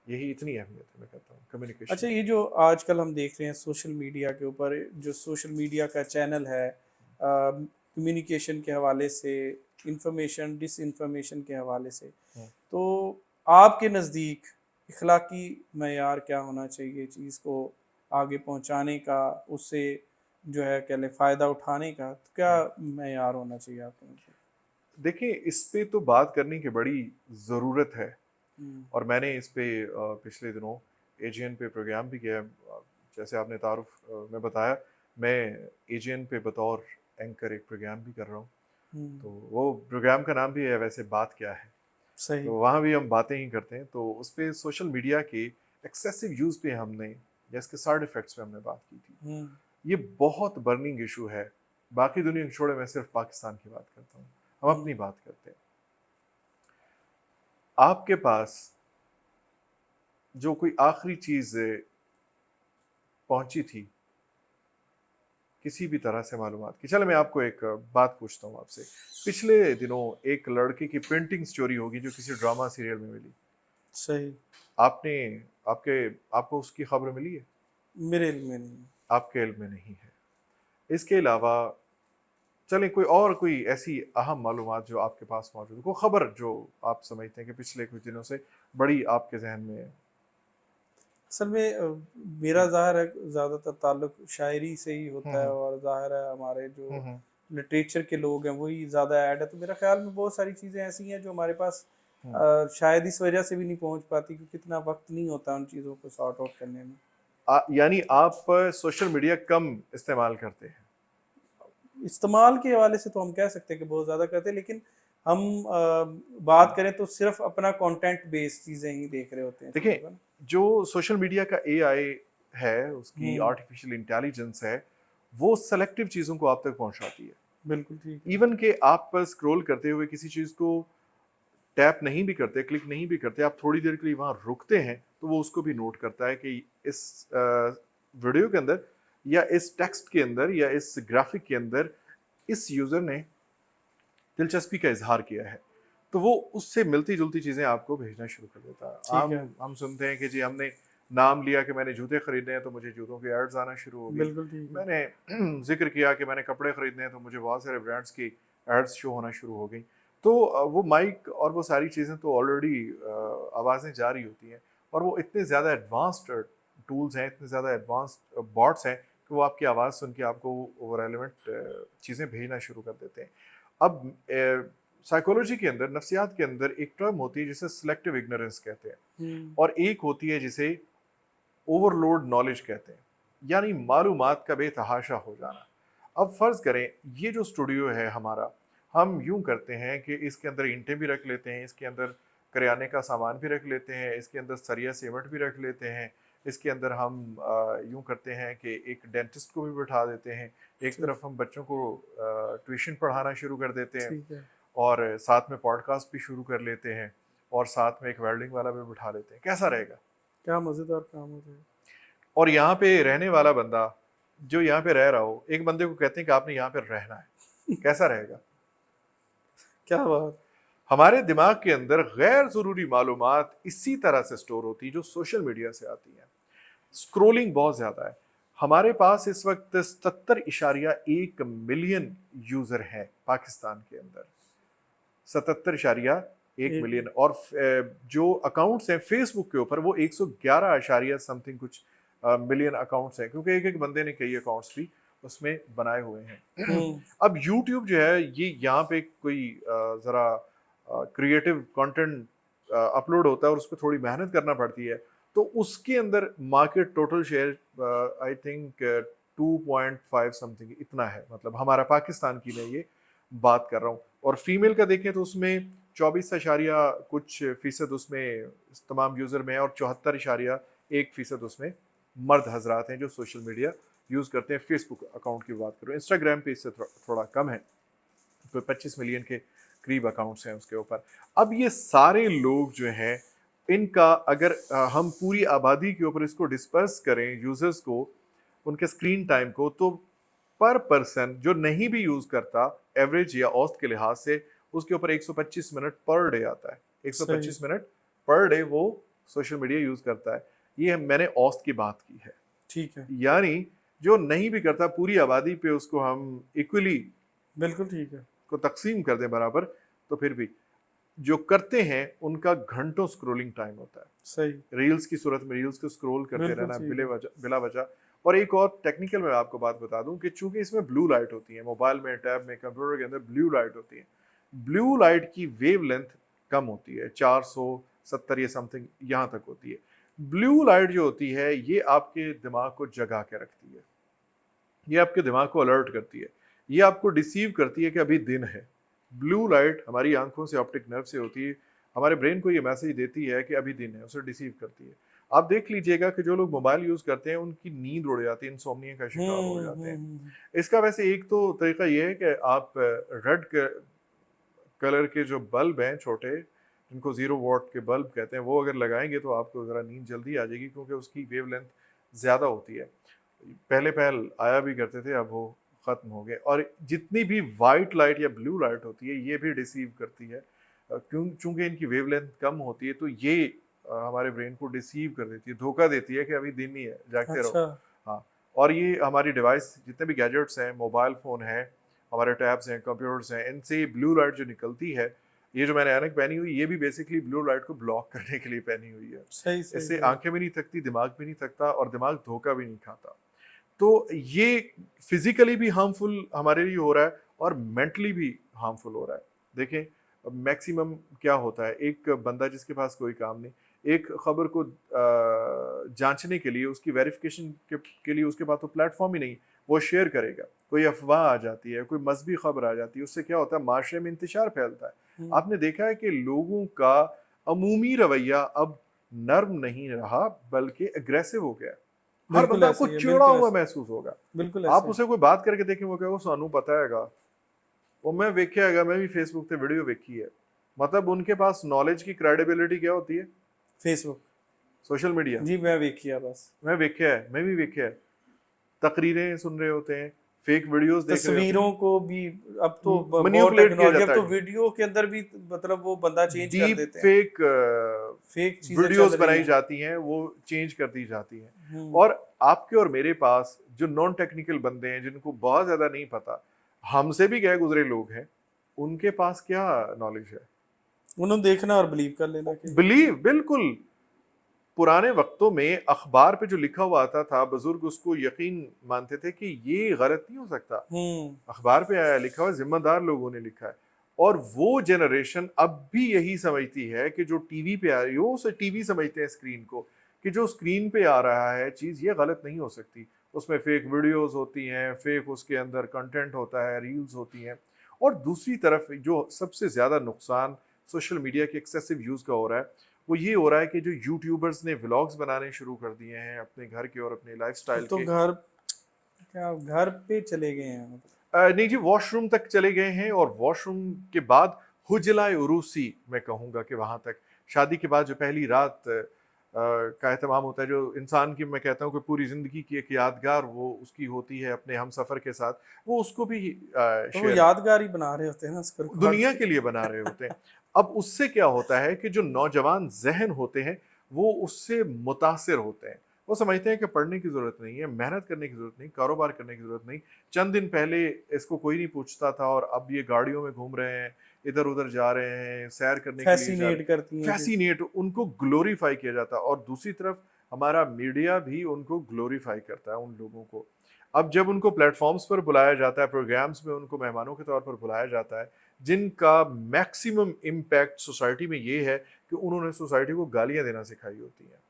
یہی اتنی اہمیت ہے، میں کہتا ہوں کمیونیکیشن۔ اچھا، یہ جو آج کل ہم دیکھ رہے ہیں سوشل میڈیا کے اوپر، جو سوشل میڈیا کا چینل ہے، کمیونیکیشن کے حوالے سے، انفارمیشن ڈس انفارمیشن کے حوالے سے، تو آپ کے نزدیک اخلاقی معیار کیا ہونا چاہیے چیز کو آگے پہنچانے کا، اس سے جو ہے کہ فائدہ اٹھانے کا، تو کیا معیار ہونا چاہیے آپ کے نزدیک؟ دیکھیں اس پہ تو بات کرنے کی بڑی ضرورت ہے، اور میں نے اس پہ پچھلے دنوں اے جی این پہ پروگرام بھی کیا ہے۔ جیسے آپ نے تعارف میں بتایا، میں اے جی این پہ بطور اینکر ایک پروگرام بھی کر رہا ہوں، تو وہ پروگرام کا نام بھی ہے ویسے بات کیا ہے، صحیح۔ تو وہاں بھی ہم باتیں ہی کرتے ہیں۔ تو اس پہ سوشل میڈیا کے ایکسیسو یوز پہ ہم نے، یا اس کے سائڈ ایفیکٹس پہ ہم نے بات کی تھی۔ یہ بہت برننگ ایشو ہے، باقی دنیا کو چھوڑے، میں صرف پاکستان کی بات کرتا ہوں، ہم اپنی بات کرتے ہیں۔ آپ کے پاس جو کوئی آخری چیز پہنچی تھی کسی بھی طرح سے معلومات کی، چلے میں آپ کو ایک بات پوچھتا ہوں آپ سے، پچھلے دنوں ایک لڑکے کی پرنٹنگ چوری ہوگی جو کسی ڈرامہ سیریل میں ملی، صحیح۔ آپ کو اس کی خبر ملی ہے؟ میرے علم میں نہیں۔ آپ کے علم میں نہیں ہے۔ اس کے علاوہ چلیں کوئی ایسی اہم معلومات جو آپ کے پاس موجود ہے، کوئی خبر جو آپ سمجھتے ہیں کہ پچھلے کچھ دنوں سے بڑی آپ کے ذہن میں ہے؟ اصل میں میرا ظاہر ہے زیادہ تر تعلق شاعری سے ہی ہوتا ہے، اور ظاہر ہے ہمارے جو لٹریچر کے لوگ ہیں وہی زیادہ ایڈ ہے، تو میرا خیال میں بہت ساری چیزیں ایسی ہیں جو ہمارے پاس شاید اس وجہ سے بھی نہیں پہنچ پاتی کیونکہ اتنا وقت نہیں ہوتا ان چیزوں کو سارٹ آؤٹ کرنے میں۔ یعنی آپ سوشل میڈیا کم استعمال کرتے ہیں؟ استعمال کے حوالے سے تو ہم کہہ سکتے ہیں کہ بہت زیادہ کرتے ہیں، لیکن ہم بات کریں تو صرف اپنا کانٹینٹ بیس چیزیں ہی دیکھ رہے ہوتے ہیں دیکھیں، چیزوں کا نا۔ جو سوشل میڈیا کا اے آئی ہے، اس کی آرٹیفیشل انٹیلیجنس ہے، وہ سلیکٹیو چیزوں کو آپ تک پہنچاتی ہے۔ بالکل ٹھیک ہے۔ ایون کہ آپ اسکرول کرتے ہوئے کسی چیز کو ٹیپ نہیں بھی کرتے، کلک نہیں بھی کرتے، آپ تھوڑی دیر کے لیے وہاں رکتے ہیں تو وہ اس کو بھی نوٹ کرتا ہے کہ اس ویڈیو کے اندر یا اس ٹیکسٹ کے اندر یا اس گرافک کے اندر اس یوزر نے دلچسپی کا اظہار کیا ہے، تو وہ اس سے ملتی جلتی چیزیں آپ کو بھیجنا شروع کر دیتا ہے۔ ٹھیک ہے، ہم سنتے ہیں کہ جی ہم نے نام لیا کہ میں نے جوتے خریدنے ہیں تو مجھے جوتوں کے ایڈز آنا شروع ہو گئی، بالکل ٹھیک ہے۔ میں نے ذکر کیا کہ میں نے کپڑے خریدنے ہیں تو مجھے بہت سارے برانڈس کی ایڈز شو ہونا شروع ہو گئیں۔ تو وہ مائک اور وہ ساری چیزیں تو آلریڈی آوازیں جاری ہوتی ہیں، اور وہ اتنے زیادہ ایڈوانسڈ ٹولز ہیں، اتنے زیادہ ایڈوانسڈ باٹس ہیں کہ وہ آپ کی آواز سن کے آپ کو وہ ریلیونٹ چیزیں بھیجنا شروع کر دیتے ہیں۔ اب سائیکولوجی کے اندر، نفسیات کے اندر ایک ٹرم ہوتی ہے جسے سلیکٹیو اگنورینس کہتے ہیں، اور ایک ہوتی ہے جسے اوور لوڈ نالج کہتے ہیں، یعنی معلومات کا بے تحاشا ہو جانا۔ اب فرض کریں یہ جو اسٹوڈیو ہے ہمارا، ہم یوں کرتے ہیں کہ اس کے اندر اینٹیں بھی رکھ لیتے ہیں، اس کے اندر کریانے کا سامان بھی رکھ لیتے ہیں، اس کے اندر سریا سیمنٹ بھی رکھ لیتے ہیں، اس کے اندر ہم یوں کرتے ہیں کہ ایک ڈینٹسٹ کو بھی بٹھا دیتے ہیں، ایک طرف ہم بچوں کو ٹیوشن پڑھانا شروع کر دیتے ہیں، اور ساتھ میں پوڈ کاسٹ بھی شروع کر لیتے ہیں، اور ساتھ میں ایک ویلڈنگ والا بھی بٹھا لیتے ہیں۔ کیسا رہے گا؟ کیا مزیدار کام ہو جائے۔ اور یہاں پہ رہنے والا بندہ جو یہاں پہ رہ رہا ہو، ایک بندے کو کہتے ہیں کہ آپ نے یہاں پہ رہنا ہے، کیسا رہے گا؟ کیا بات۔ ہمارے دماغ کے اندر غیر ضروری معلومات اسی طرح سے سٹور ہوتی جو سوشل میڈیا سے آتی ہیں۔ سکرولنگ بہت زیادہ ہے، ہمارے پاس اس وقت 77.1 ملین یوزر ہیں پاکستان کے اندر، 77.1 ملین، اور جو اکاؤنٹس ہیں فیس بک کے اوپر وہ 111 سم تھنگ کچھ ملین اکاؤنٹس ہیں، کیونکہ ایک ایک بندے نے کئی اکاؤنٹس بھی اس میں بنائے ہوئے ہیں۔ اب یوٹیوب جو ہے یہ یہاں پہ کوئی ذرا کریٹو کنٹینٹ اپلوڈ ہوتا ہے اور اس پہ تھوڑی محنت کرنا پڑتی ہے، تو اس کے اندر market total share I think 2.5 something اتنا ہے، مطلب ہمارا پاکستان کی میں یہ بات کر رہا ہوں۔ اور فیمیل کا دیکھیں تو اس میں 24 کچھ فیصد اس میں تمام یوزر میں ہے، اور 74.1% اس میں مرد حضرات ہیں جو سوشل میڈیا یوز کرتے ہیں۔ فیس بک اکاؤنٹ کی بات کروں، انسٹاگرام پہ اس سے تھوڑا کم ہے، کوئی 25 ملین کے قریب اکاؤنٹس ہیں اس کے اوپر۔ اب یہ سارے لوگ جو ہیں ان کا اگر ہم پوری آبادی کے اوپر اس کو ڈسپرس کریں یوزرز کو، ان کے اسکرین ٹائم کو، تو پر پرسن جو نہیں بھی یوز کرتا ایوریج یا اوسط کے لحاظ سے اس کے اوپر 125 منٹ پر ڈے آتا ہے، 125 منٹ پر ڈے وہ سوشل میڈیا یوز کرتا ہے۔ یہ میں نے اوسط کی بات کی ہے، ٹھیک ہے، یعنی جو نہیں بھی کرتا پوری آبادی پہ اس کو ہم ایکولی بالکل ٹھیک ہے کو تقسیم کر دیں برابر، تو پھر بھی جو کرتے ہیں ان کا گھنٹوں سکرولنگ ٹائم ہوتا ہے۔ صحیح، ریلز کی صورت میں ریلز کو سکرول کرتے بالکل رہنا ٹھیک ہے۔ بلا وجہ۔ اور ایک اور ٹیکنیکل میں آپ کو بات بتا دوں کہ چونکہ اس میں بلو لائٹ ہوتی ہے، موبائل میں، ٹیب میں، کمپیوٹر کے اندر بلو لائٹ ہوتی ہے، بلو لائٹ کی ویو لینتھ کم ہوتی ہے، 470 یا سم تھنگ یہاں تک ہوتی ہے۔ بلو لائٹ جو ہوتی ہے یہ آپ کے دماغ کو جگا کے رکھتی ہے، یہ آپ کے دماغ کو الرٹ کرتی ہے، یہ آپ کو ڈیسیو کرتی ہے کہ ابھی دن ہے۔ بلو لائٹ ہماری آنکھوں سے، آپٹک نرو سے ہوتی ہے، ہمارے برین کو یہ میسج دیتی ہے کہ ابھی دن ہے، اسے ڈیسیو کرتی ہے۔ آپ دیکھ لیجئے گا کہ جو لوگ موبائل یوز کرتے ہیں ان کی نیند اڑ جاتی ہے، انسومنیا کا شکار ہو جاتے ہیں۔ اس کا ویسے ایک تو طریقہ یہ ہے کہ آپ ریڈ کلر کے جو بلب ہیں چھوٹے، جن کو 0 واٹ کے بلب کہتے ہیں، وہ اگر لگائیں گے تو آپ کو ذرا نیند جلدی آ جائے گی، کیونکہ اس کی ویو لینتھ زیادہ ہوتی ہے۔ پہلے آیا بھی کرتے تھے، اب وہ ختم ہو گئے۔ اور جتنی بھی وائٹ لائٹ یا بلو لائٹ ہوتی ہے یہ بھی ڈیسیو کرتی ہے، چونکہ ان کی ویو لینتھ کم ہوتی ہے تو یہ ہمارے برین کو ڈیسیو کر دیتی ہے، دھوکہ دیتی ہے کہ ابھی دن ہی ہے، جاگتے رہو۔ ہاں، اور یہ ہماری ڈیوائس جتنے بھی گیجٹس ہیں، موبائل فون ہیں، ہمارے ٹیبس ہیں، کمپیوٹرز ہیں، ان سے بلو لائٹ جو نکلتی ہے، یہ جو میں نے اینک پہنی ہوئی، یہ بھی بیسکلی بلو لائٹ کو بلاک کرنے کے لیے پہنی ہوئی ہے. اس سے آنکھیں بھی نہیں تھکتی، دماغ بھی نہیں تھکتا، اور دماغ دھوکہ بھی نہیں کھاتا. تو یہ فزیکلی بھی ہارمفل ہمارے لیے ہو رہا ہے اور مینٹلی بھی ہارمفل ہو رہا ہے. دیکھیں میکسیمم کیا ہوتا ہے، ایک بندہ جس کے پاس کوئی کام نہیں، ایک خبر کو جانچنے کے لیے، اس کی ویریفیکیشن کے لیے اس کے پاس تو پلیٹ فارم ہی نہیں، وہ شیئر کرے گا. کوئی افواہ آ جاتی ہے، کوئی مذہبی خبر آ جاتی ہے، اس سے کیا ہوتا ہے، معاشرے میں انتشار پھیلتا ہے. آپ نے دیکھا ہے کہ لوگوں کا عمومی رویہ اب نرم نہیں رہا بلکہ اگریسو ہو گیا. ہر بندہ آپ کو چڑا ہوا محسوس ہوگا. آپ اسے کوئی بات کر کے دیکھیں، وہ کہے سانو پتا ہے گا، وہ میں ویکھیا ہے گا، میں بھی فیس بک تے ویڈیو ویکھی ہے. مطلب ان کے پاس نالج کی کریڈیبلٹی کیا ہوتی ہے؟ فیس بک، سوشل میڈیا. جی میں ویکھیا، بس میں ویکھیا ہے، میں بھی ویکھیا ہے. تقریریں سن رہے ہوتے ہیں، فیک ویڈیوز دیکھ رہے ہوتے ہیں، تصویروں کو بھی اب تو بہت مینیپولیٹ کیا ٹیکنالوجی، جاتا اب تو ہے، ویڈیو کے اندر بھی مطلب وہ بندہ چینج کر ڈیپ دیتے ہیں، فیک فیک چیزیں چل ویڈیوز رہی بنائی ہیں. جاتی ہیں، وہ چینج کر دی جاتی ہیں. اور آپ کے اور میرے پاس جو نان ٹیکنیکل بندے ہیں، جن کو بہت زیادہ نہیں پتا، ہم سے بھی گئے گزرے لوگ ہیں، ان کے پاس کیا نالج ہے؟ انہوں نے دیکھنا اور بلیو کر لینا. بلیو، بالکل. پرانے وقتوں میں اخبار پہ جو لکھا ہوا آتا تھا، بزرگ اس کو یقین مانتے تھے کہ یہ غلط نہیں ہو سکتا، اخبار پہ آیا لکھا ہوا، ذمہ دار لوگوں نے لکھا ہے. اور وہ جنریشن اب بھی یہی سمجھتی ہے کہ جو ٹی وی پہ آ رہی ہو، اسے ٹی وی سمجھتے ہیں اسکرین کو، کہ جو اسکرین پہ آ رہا ہے چیز، یہ غلط نہیں ہو سکتی. اس میں فیک ویڈیوز ہوتی ہیں، فیک اس کے اندر کنٹینٹ ہوتا ہے، ریلز ہوتی ہیں. اور دوسری طرف جو سب سے زیادہ نقصان سوشل میڈیا کے ایکسیسو یوز کا ہو رہا ہے، وہ یہ ہو رہا ہے کہ جو یوٹیوبرز نے ولاگز بنانے شروع کر دیے ہیں اپنے گھر کے اور اپنے لائف سٹائل تو کے. گھر پہ چلے گئے ہیں، نہیں جی، واش روم تک چلے گئے ہیں. اور واش روم کے بعد حجلہ عروسی میں کہوں گا کہ وہاں تک، شادی کے بعد جو پہلی رات کا اہتمام ہوتا ہے، جو انسان کی میں کہتا ہوں کہ پوری زندگی کی ایک یادگار وہ اس کی ہوتی ہے اپنے ہم سفر کے ساتھ، وہ اس کو بھی وہ یادگار ہی بنا رہے ہوتے ہیں نا، دنیا کے لیے بنا رہے ہوتے ہیں. اب اس سے کیا ہوتا ہے کہ جو نوجوان ذہن ہوتے ہیں وہ اس سے متاثر ہوتے ہیں. وہ سمجھتے ہیں کہ پڑھنے کی ضرورت نہیں ہے، محنت کرنے کی ضرورت نہیں، کاروبار کرنے کی ضرورت نہیں. چند دن پہلے اس کو کوئی نہیں پوچھتا تھا، اور اب یہ گاڑیوں میں گھوم رہے ہیں، ادھر ادھر جا رہے ہیں، سیر کرنے کے لیے جا رہے ہیں. فیسینیٹ، ان کو گلوریفائی کیا جاتا ہے. اور دوسری طرف ہمارا میڈیا بھی ان کو گلوریفائی کرتا ہے، ان لوگوں کو. اب جب ان کو پلیٹ فارمز پر بلایا جاتا ہے، پروگرامز میں ان کو مہمانوں کے طور پر بلایا جاتا ہے، جن کا میکسیمم امپیکٹ سوسائٹی میں یہ ہے کہ انہوں نے سوسائٹی کو گالیاں دینا سکھائی ہوتی ہیں.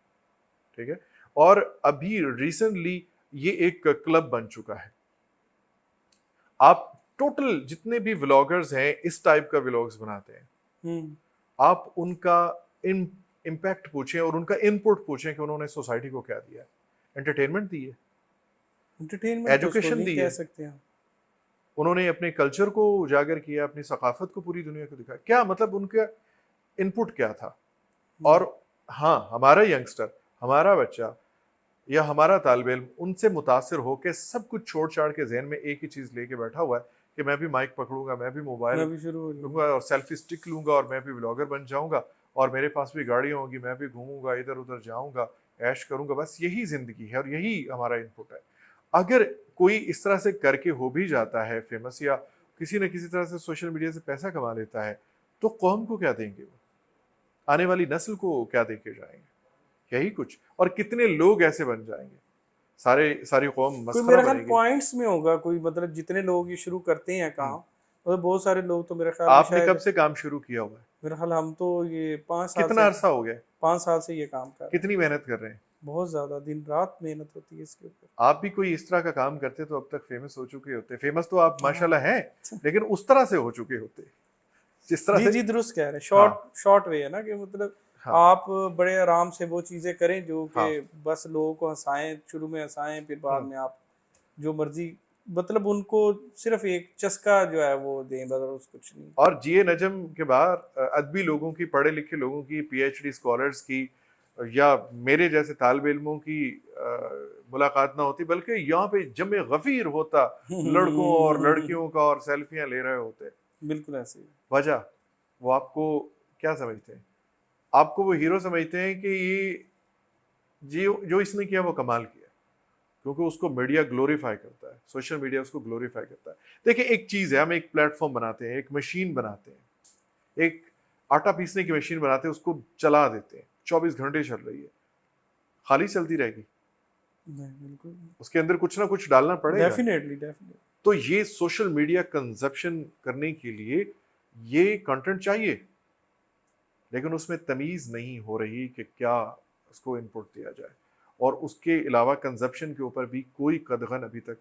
ٹھیک ہے. اور ابھی ریسنٹلی یہ ایک کلب بن چکا ہے. آپ ٹوٹل جتنے بھی ولاگرز ہیں اس ٹائپ کا ولاگز بناتے ہیں، آپ ان کا امپیکٹ پوچھیں اور ان کا ان پٹ پوچھیں کہ انہوں نے سوسائٹی کو کیا دیا ہے. انٹرٹینمنٹ دی ہے، ایجوکیشن دی ہے، انہوں نے اپنے کلچر کو اجاگر کیا، اپنی ثقافت کو پوری دنیا کو دکھایا. کیا مطلب ان کا ان پٹ کیا تھا؟ اور ہاں، ہمارا ینگسٹر، ہمارا بچہ یا ہمارا طالب علم ان سے متاثر ہو کے سب کچھ چھوڑ چھاڑ کے ذہن میں ایک ہی چیز لے کے بیٹھا ہوا ہے کہ میں بھی مائک پکڑوں گا، میں بھی موبائل لوں گا اور سیلفی سٹک لوں گا اور میں بھی ولاگر بن جاؤں گا اور میرے پاس بھی گاڑیاں ہوں گی، میں بھی گھوموں گا، ادھر ادھر جاؤں گا، عیش کروں گا. بس یہی زندگی ہے اور یہی ہمارا ان پٹ ہے. اگر کوئی اس طرح سے کر کے ہو بھی جاتا ہے فیمس، یا کسی نہ کسی طرح سے سوشل میڈیا سے پیسہ کما لیتا ہے، تو قوم کو کیا دیں گے؟ وہ آنے والی نسل کو کیا دے کے جائیں گے؟ یہی کچھ. اور کتنے لوگ ایسے بن جائیں گے، ساری قوم مسخرہ میرا خیال بنے گی. پوائنٹس میں ہوگا کوئی، مطلب جتنے لوگ یہ شروع کرتے ہیں کام، اور بہت سارے لوگ تو میرے خیال میں آپ نے شاید، کب سے کام شروع کیا ہوا ہے؟ میرا خیال ہم تو یہ 5 سال کتنا عرصہ ہو گیا؟ 5 سال سے یہ کام کر رہے ہیں. کتنی محنت کر رہے ہیں؟ بہت زیادہ، دن رات محنت ہوتی ہے اس کے اوپر. آپ بھی کوئی اس طرح کا کام کرتے تو اب تک فیمس ہو چکے ہوتے. فیمس تو آپ ماشاءاللہ ہیں، لیکن اس طرح سے ہو چکے ہوتے جس طرح سے. جی درست کہہ رہے ہیں. شارٹ وے ہے نا، کہ مطلب آپ بڑے آرام سے وہ چیزیں کریں جو کہ بس لوگوں کو ہنسائیں، شروع میں ہنسائیں، پھر بعد میں آپ جو مرضی، مطلب ان کو صرف ایک چسکا جو ہے وہ دیں، بس کچھ نہیں. اور جی اے نجم کے باہر ادبی لوگوں کی، پڑھے لکھے لوگوں کی، پی ایچ ڈی اسکالرز کی یا میرے جیسے طالب علموں کی ملاقات نہ ہوتی، بلکہ یہاں پہ جمع غفیر ہوتا لڑکوں اور لڑکیوں کا، اور سیلفیاں لے رہے ہوتے. بالکل ایسے ہی. وجہ وہ آپ کو کیا سمجھتے ہیں؟ آپ کو وہ ہیرو سمجھتے ہیں کہ یہ جو اس نے کیا وہ کمال کیا. کیونکہ اس کو میڈیا گلوریفائی کرتا ہے, سوشل میڈیا اس کو گلوریفائی کرتا ہے. دیکھیں ایک چیز ہے, ہم ایک پلیٹ فارم بناتے ہیں, ایک مشین بناتے ہیں, ایک آٹا پیسنے کی مشین بناتے ہیں, اس کو چلا دیتے ہیں, 24 گھنٹے چل رہی ہے, خالی چلتی رہے گی؟ بالکل, اس کے اندر کچھ نہ کچھ ڈالنا پڑے گا. ڈیفینیٹلی. تو یہ سوشل میڈیا کنزپشن کرنے کے لیے یہ کنٹینٹ چاہیے, لیکن اس میں تمیز نہیں ہو رہی کہ کیا اس کو انپٹ دیا جائے, اور اس کے علاوہ کنزپشن کے اوپر بھی کوئی قدغن ابھی تک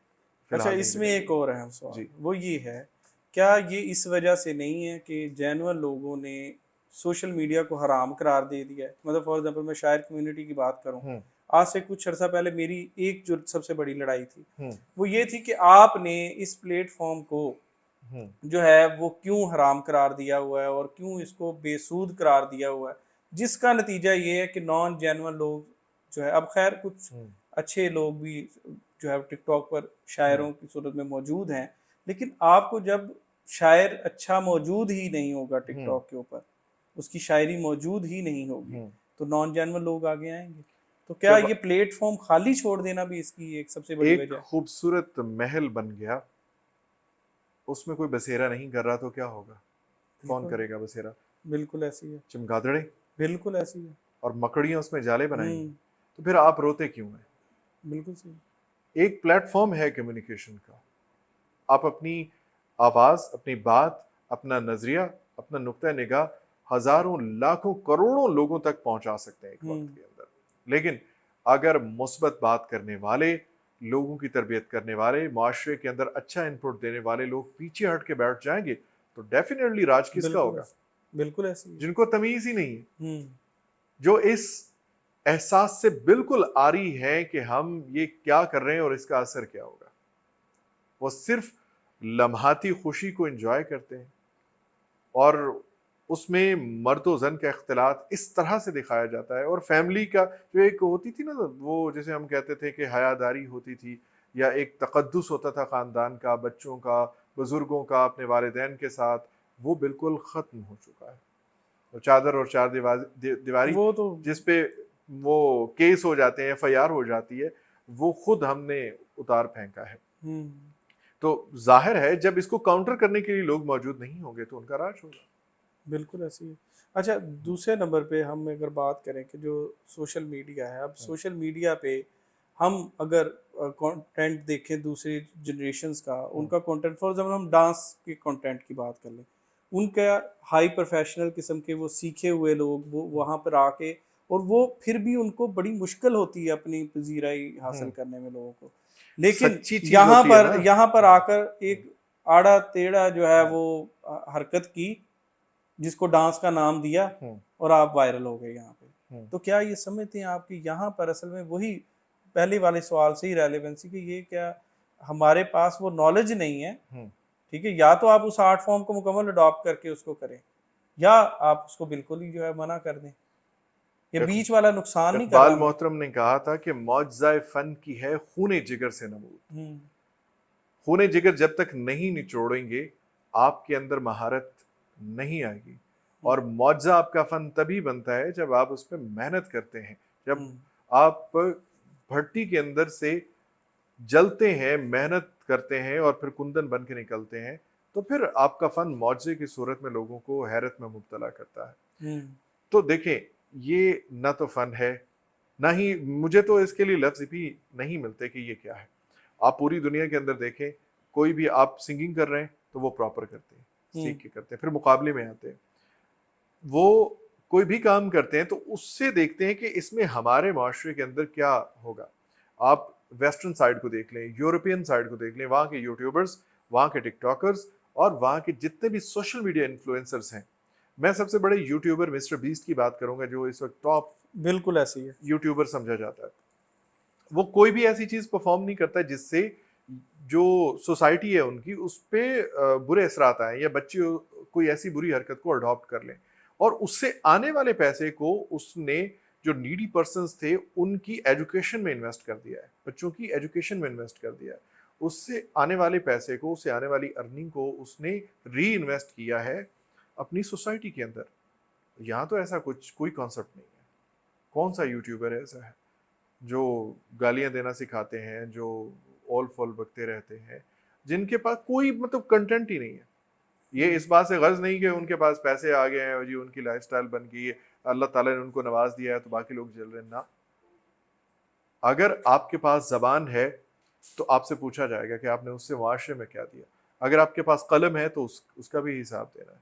فی اچھا, الحال اس نہیں میں ملے. ایک اور اہم سوال جی. وہ یہ ہے, کیا یہ اس وجہ سے نہیں ہے کہ جینون لوگوں نے سوشل میڈیا کو حرام قرار دے دیا ہے؟ مطلب فار ایگزامپل میں شاعر کمیونٹی کی بات کروں, آج سے کچھ عرصہ پہلے میری ایک جو سب سے بڑی لڑائی تھی وہ یہ تھی کہ آپ نے اس پلیٹ فارم کو جو ہے وہ کیوں حرام قرار دیا ہوا ہے اور کیوں اس کو بے سود قرار دیا ہوا ہے, جس کا نتیجہ یہ ہے کہ نان جینون لوگ جو ہے, اب خیر کچھ اچھے لوگ بھی جو ہے ٹک ٹاک پر شاعروں کی صورت میں موجود ہیں, لیکن آپ کو جب شاعر اچھا موجود ہی نہیں ہوگا ٹک ٹاک کے اوپر, اس کی شاعری موجود ہی نہیں ہوگی, تو نان جینون لوگ آگے آئیں گے. تو کیا یہ پلیٹ فارم خالی چھوڑ دینا بھی اس کی ایک سب سے بڑی وجہ ہے؟ خوبصورت محل بن گیا, اس میں کوئی بسیرا نہیں کر رہا, تو کیا ہوگا؟ کون کرے گا بسیرا؟ بالکل ایسی ہے, چمگادڑے بالکل ایسی ہے, اور مکڑیاں اس میں جالے بنائیں گی, تو پھر آپ روتے کیوں ہیں؟ بالکل صحیح. ایک پلیٹ فارم ہے کمیونیکیشن کا, آپ اپنی آواز, اپنی بات, اپنا نظریہ, اپنا نقطہ نگاہ ہزاروں, لاکھوں, کروڑوں لوگوں تک پہنچا سکتے ہیں ایک وقت کے اندر. لیکن اگر مثبت بات کرنے والے, لوگوں کی تربیت کرنے والے, معاشرے کے اندر اچھا انپٹ دینے والے لوگ پیچھے ہٹ کے بیٹھ جائیں گے, تو ڈیفینیٹلی راج کس کا ہوگا؟ بالکل ایسی ہے, جن کو تمیز ہی نہیں ہے, جو اس احساس سے بالکل آری ہے کہ ہم یہ کیا کر رہے ہیں اور اس کا اثر کیا ہوگا. وہ صرف لمحاتی خوشی کو انجوائے کرتے ہیں, اور اس میں مرد و زن کا اختلاط اس طرح سے دکھایا جاتا ہے, اور فیملی کا جو ایک ہوتی تھی نا, وہ جیسے ہم کہتے تھے کہ حیاداری ہوتی تھی, یا ایک تقدس ہوتا تھا خاندان کا, بچوں کا, بزرگوں کا اپنے والدین کے ساتھ, وہ بالکل ختم ہو چکا ہے. چادر اور چار دیواری وہ تو جس پہ وہ کیس ہو جاتے ہیں, FIR ہو جاتی ہے, وہ خود ہم نے اتار پھینکا ہے. تو ظاہر ہے جب اس کو کاؤنٹر کرنے کے لیے لوگ موجود نہیں ہوں گے تو ان کا راج ہوگا. بالکل ایسی ہے. اچھا, دوسرے نمبر پہ ہم اگر بات کریں کہ جو سوشل میڈیا ہے, اب سوشل میڈیا پہ ہم اگر کانٹینٹ دیکھیں دوسری جنریشنز کا, ان کا کانٹینٹ, فار ایگزامپل ہم ڈانس کے کانٹینٹ کی بات کر لیں, ان کا ہائی پروفیشنل قسم کے وہ سیکھے ہوئے لوگ وہ وہاں پر آ کے, اور وہ پھر بھی ان کو بڑی مشکل ہوتی ہے اپنی پذیرائی حاصل کرنے میں لوگوں کو, لیکن یہاں پر آ کر ایک آڑا تیڑا جو ہے وہ حرکت کی, جس کو ڈانس کا نام دیا, اور آپ وائرل ہو گئے یہاں پہ. تو کیا یہ سمجھتے ہیں آپ کہ یہاں پر اصل میں وہی پہلے والے سوال سے ہی ریلیونسی, کہ یہ کیا ہمارے پاس وہ نالج نہیں ہے, ٹھیک ہے, یا تو آپ اس آرٹ فارم کو مکمل اڈاپٹ کر کے اس کو کریں, یا آپ اس کو بالکل ہی جو ہے منع کر دیں, یہ بیچ والا نقصان نہیں کر رہا. اقبال محترم نے کہا تھا کہ معجزہ فن کی ہے خون جگر سے نمود. خون جگر جب تک نہیں نچوڑیں گے آپ کے اندر مہارت نہیں آئے گی, اور معجزہ آپ کا فن تبھی بنتا ہے جب آپ اس پہ محنت کرتے ہیں, جب آپ بھٹی کے اندر سے جلتے ہیں, محنت کرتے ہیں, اور پھر کندن بن کے نکلتے ہیں, تو پھر آپ کا فن معجزے کی صورت میں لوگوں کو حیرت میں مبتلا کرتا ہے. تو دیکھیں یہ نہ تو فن ہے, نہ ہی مجھے تو اس کے لیے لفظ بھی نہیں ملتے کہ یہ کیا ہے. آپ پوری دنیا کے اندر دیکھیں, کوئی بھی آپ سنگنگ کر رہے ہیں تو وہ پراپر کرتے ہیں, سیکھ کے کرتے ہیں, پھر مقابلے میں آتے ہیں. وہ کوئی بھی کام کرتے ہیں تو اس سے دیکھتے ہیں کہ اس میں ہمارے معاشرے کے اندر کیا ہوگا. آپ ویسٹرن سائڈ کو دیکھ لیں, یورپین سائڈ کو دیکھ لیں, وہاں کے یوٹیوبرز, وہاں کے ٹک ٹاکرز, اور وہاں کے جتنے بھی سوشل میڈیا انفلوئنسرز ہیں. میں سب سے بڑے یوٹیوبر مسٹر بیسٹ کی بات کروں گا, جو اس وقت ٹاپ بالکل ایسی ہے یوٹیوبر سمجھا جاتا ہے. وہ کوئی بھی ایسی چیز پرفارم نہیں کرتا جس سے جو سوسائٹی ہے ان کی اس پہ برے اثرات آئیں, یا بچے کوئی ایسی بری حرکت کو اڈاپٹ کر لیں, اور اس سے آنے والے پیسے کو اس نے جو نیڈی پرسنز تھے ان کی ایجوکیشن میں انویسٹ کر دیا ہے, بچوں کی ایجوکیشن میں انویسٹ کر دیا ہے. اس سے آنے والے پیسے کو, اس سے آنے والی ارننگ کو اس نے ری انویسٹ کیا ہے اپنی سوسائٹی کے اندر. یہاں تو ایسا کوئی کانسیپٹ نہیں ہے. کون سا یوٹیوبر ایسا ہے جو گالیاں دینا سکھاتے ہیں, جو اول فول بکتے رہتے ہیں, جن کے پاس کوئی مطلب کنٹینٹ ہی نہیں ہے. یہ اس بات سے غرض نہیں کہ ان کے پاس پیسے آ گئے ہیں اور جی ان کی لائف سٹائل بن گئی ہے, اللہ تعالیٰ نے ان کو نواز دیا ہے تو باقی لوگ جل رہے ہیں. نہ, اگر آپ کے پاس زبان ہے تو آپ سے پوچھا جائے گا کہ آپ نے اس سے معاشرے میں کیا دیا. اگر آپ کے پاس قلم ہے تو اس کا بھی حساب دینا ہے.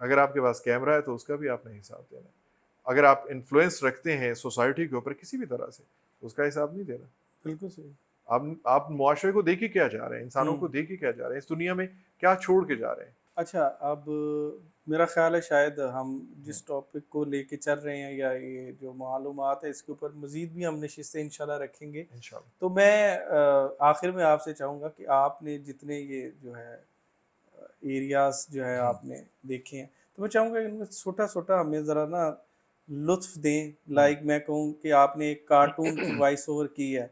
اگر آپ کے پاس کیمرہ ہے تو اس کا بھی آپ نے حساب دینا ہے. اگر آپ انفلوئنس رکھتے ہیں سوسائٹی کے اوپر کسی بھی طرح سے, اس کا حساب نہیں دینا. بالکل صحیح. آپ معاشرے کو دے کے کیا جا رہے ہیں, انسانوں کو دے کے کیا جا رہے ہیں, اس دنیا میں کیا چھوڑ کے جا رہے ہیں. اچھا, اب میرا خیال ہے شاید ہم جس ٹاپک کو لے کے چل رہے ہیں یا یہ جو معلومات ہے اس کے اوپر مزید بھی ہم نشستیں انشاءاللہ رکھیں گے. انشاءاللہ. تو میں آخر میں آپ سے چاہوں گا کہ آپ نے جتنے یہ جو ہے ایریاز جو ہے آپ نے دیکھے ہیں, تو میں چاہوں گا ان میں چھوٹا چھوٹا ہمیں ذرا نا لطف دیں. لائک میں کہوں کہ آپ نے ایک کارٹون کی وائس اوور کی ہے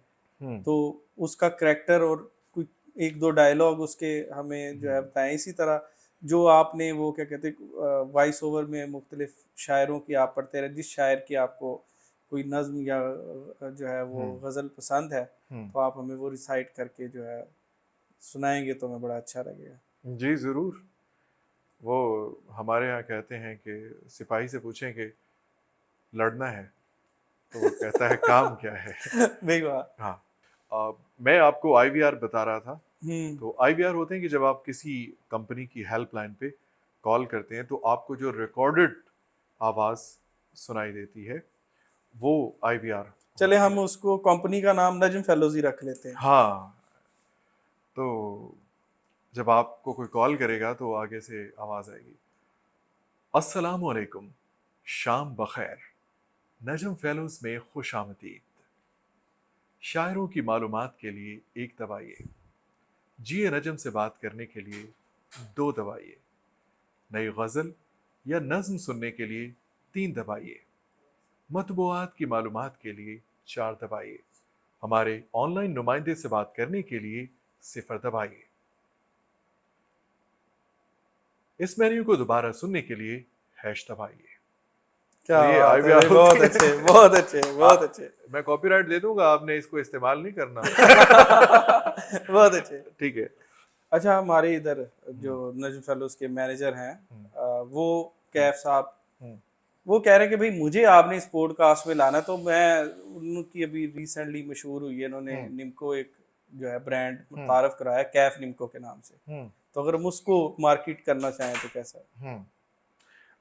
تو اس کا کریکٹر اور کوئی ایک دو ڈائلاگ اس کے ہمیں جو ہے بتائیں. اسی طرح جو آپ نے وہ کیا کہتے ہیں وائس اوور میں مختلف شاعروں کی آپ پڑھتے رہے, جس شاعر کی آپ کو کوئی نظم یا جو ہے وہ غزل پسند ہے تو آپ ہمیں وہ ریسائٹ کر کے جو ہے سنائیں گے تو ہمیں بڑا اچھا لگے گا. جی ضرور. وہ ہمارے ہاں کہتے ہیں کہ سپاہی سے پوچھیں کہ لڑنا ہے تو وہ کہتا ہے کام کیا ہے. ہاں, میں آپ کو آئی وی آر بتا رہا تھا. تو آئی وی آر ہوتے ہیں کہ جب آپ کسی کمپنی کی ہیلپ لائن پہ کال کرتے ہیں تو آپ کو جو ریکارڈڈ آواز سنائی دیتی ہے وہ آئی وی آر. چلے ہم اس کو کمپنی کا نام نجم فیلوز ہی رکھ لیتے ہیں. ہاں, تو جب آپ کو کوئی کال کرے گا تو آگے سے آواز آئے گی, السلام علیکم, شام بخیر, نجم فیلوز میں خوش آمدید. شاعروں کی معلومات کے لیے 1 دبائیے, جی نجم سے بات کرنے کے لیے 2 دبائیے, نئی غزل یا نظم سننے کے لیے 3 دبائیے, مطبوعات کی معلومات کے لیے 4 دبائیے, ہمارے آن لائن نمائندے سے بات کرنے کے لیے 0 دبائیے. اس مینیو کو دوبارہ سننے کے لیے # دبائیے. بہت اچھے بہت اچھے بہت اچھے. میں کاپی رائٹ دے دوں گا, آپ نے اس کو استعمال نہیں کرنا. بہت اچھے, ٹھیک ہے. اچھا, ہمارے ادھر جو نجم فیلوز کے مینیجر ہیں وہ کیف صاحب, وہ کہہ رہے ہیں کہ بھئی مجھے آپ نے اس پوڈ کاسٹ میں لانا. تو میں ان کی ابھی ریسنٹلی مشہور ہوئی ہے, انہوں نے نمکو ایک جو ہے برانڈ متعارف کرایا کیف نمکو کے نام سے. تو اگر ہم اس کو مارکیٹ کرنا چاہیں تو کیسا ہے؟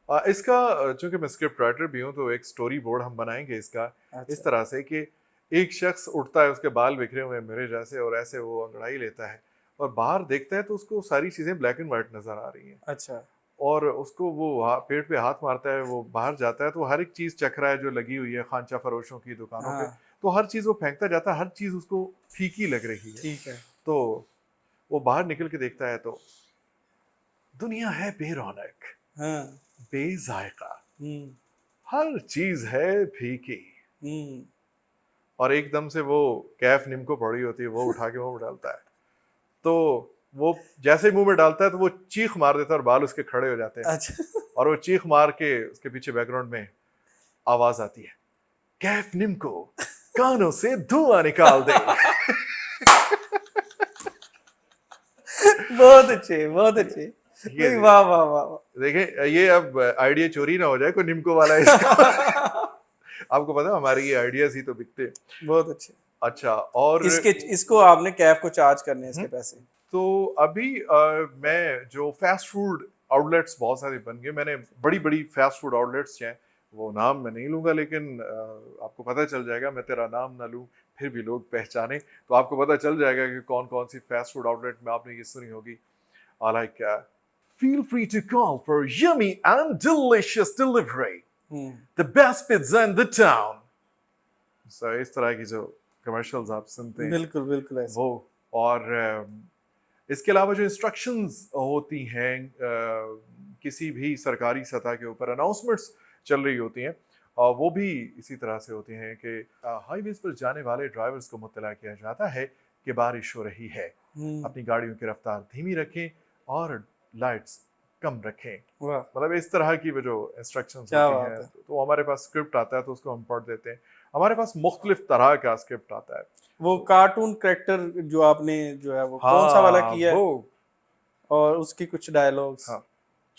اس کا چونکہ میں اسکرپٹ رائٹر بھی ہوں تو ایک سٹوری بورڈ ہم بنائیں گے اس کا اس طرح سے کہ ایک شخص اٹھتا ہے, اس کے بال بکھرے ہوئے میرے جیسے, اور ایسے وہ انگڑائی لیتا ہے اور باہر دیکھتا ہے تو اس کو ساری چیزیں بلیک اینڈ وائٹ نظر آ رہی ہیں. اچھا. اور اس کو وہ پیٹ پہ ہاتھ مارتا ہے, وہ باہر جاتا ہے تو ہر ایک چیز چکھ رہا ہے جو لگی ہوئی ہے خانچہ فروشوں کی دکانوں پہ, تو ہر چیز وہ پھینکتا جاتا ہے, ہر چیز اس کو پھیکی لگ رہی ہے. ٹھیک ہے. تو وہ باہر نکل کے دیکھتا ہے تو دنیا ہے بے رونق, بے ذائقہ, ہر چیز ہے پھیکی. اور ایک دم سے وہ کیف نمکو پڑی ہوتی ہے, وہ اٹھا کے منہ میں ڈالتا ہے, تو وہ جیسے منہ میں ڈالتا ہے تو وہ چیخ مار دیتا ہے اور بال اس کے کھڑے ہو جاتے ہیں. اور وہ چیخ مار کے اس کے پیچھے بیک گراؤنڈ میں آواز آتی ہے, کیف نمکو کانوں سے دھواں نکال دے. بہت اچھے بہت اچھے. واہ واہ واہ. دیکھیں یہ اب آئیڈیا چوری نہ ہو جائے, کوئی نمکو والا آپ کو پتا ہماری یہ آئیڈیاز ہی تو بکتے. بہت اچھے. اچھا, اور اس کو آپ نے کیف کو چارج کرنے ہیں اس کے پیسے؟ تو ابھی میں جو فاسٹ فوڈ آؤٹ لیٹس بہت سارے بن گئے, میں نے بڑی بڑی فاسٹ فوڈ آؤٹ لیٹس ہیں, وہ نام میں نہیں لوں گا لیکن آپ کو پتہ چل جائے گا. میں تیرا نام نہ لوں پھر بھی لوگ پہچانے, تو آپ کو پتہ چل جائے گا کہ کون کون سی فاسٹ فوڈ آؤٹ لیٹ میں آپ نے یہ سنی ہوگی. Like feel free to call for yummy and delicious delivery, the best pizza in the town. So اس طرح کی جو کمرشلز آپ سنتے ہیں بالکل بالکل ایسا. وہ, اور اس کے علاوہ جو انسٹرکشنز ہوتی ہیں کسی بھی سرکاری سطح کے اوپر اناؤنسمنٹس چل رہی ہوتی ہیں, وہ بھی اسی طرح سے ہوتی ہیں کہ ہائی ویز پر جانے والے ڈرائیورز کو مطلع کیا جاتا ہے کہ بارش ہو رہی ہے, اپنی گاڑیوں کی رفتار دھیمی رکھیں اور لائٹس کم رکھیں. مطلب اس طرح کی وہ جو انسٹرکشنز ہوتی ہیں, تو ہمارے پاس اسکرپٹ آتا ہے تو اس کو ہم پڑھ دیتے ہیں. ہمارے پاس مختلف طرح کا اسکرپٹ آتا ہے. وہ کارٹون کریکٹر جو آپ نے جو ہے وہ کون سا والا ہاں کیا ہے وہ اور اس کی کچھ ڈائلاگس؟ ہاں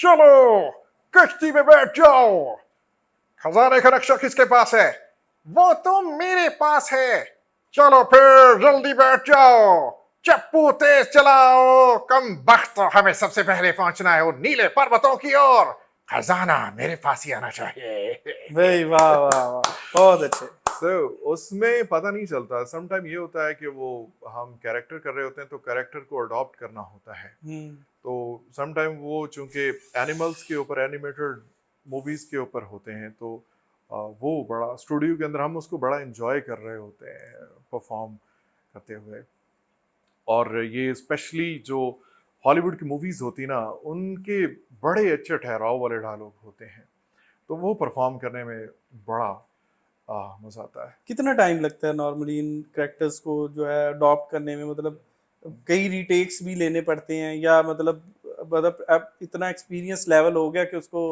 چلو کشتی میں بیٹھ جاؤ, خزانے کا نقشہ کس کے پاس ہے؟ وہ تو میرے پاس ہے. چلو پھر جلدی بیٹھ جاؤ, چپو تیز چلاؤ, کم بخت ہمیں سب سے پہلے پہنچنا ہے ان نیلے پروتوں کی اور, خزانہ میرے پاس ہی آنا چاہیے. بھائی واہ واہ واہ, بہت اچھے. اس میں پتہ نہیں چلتا, سم ٹائم یہ ہوتا ہے کہ وہ ہم کیریکٹر کر رہے ہوتے ہیں تو کیریکٹر کو اڈاپٹ کرنا ہوتا ہے, تو سم ٹائم وہ چونکہ اینیملس کے اوپر اینیمیٹڈ موویز کے اوپر ہوتے ہیں تو وہ بڑا اسٹوڈیو کے اندر ہم اس کو بڑا انجوائے کر رہے ہوتے ہیں پرفارم کرتے ہوئے. اور یہ اسپیشلی جو ہالی ووڈ کی موویز ہوتی نا, ان کے بڑے اچھے ٹھہراؤ والے ڈائلاگ ہوتے ہیں, تو وہ پرفارم کرنے میں بڑا مزہ آتا ہے. کتنا ٹائم لگتا ہے نارملی ان کریکٹرز کو جو ہے اڈاپٹ کرنے میں؟ مطلب کئی ریٹیکس بھی لینے پڑتے ہیں یا مطلب اب اتنا ایکسپیرینس لیول ہو گیا کہ اس کو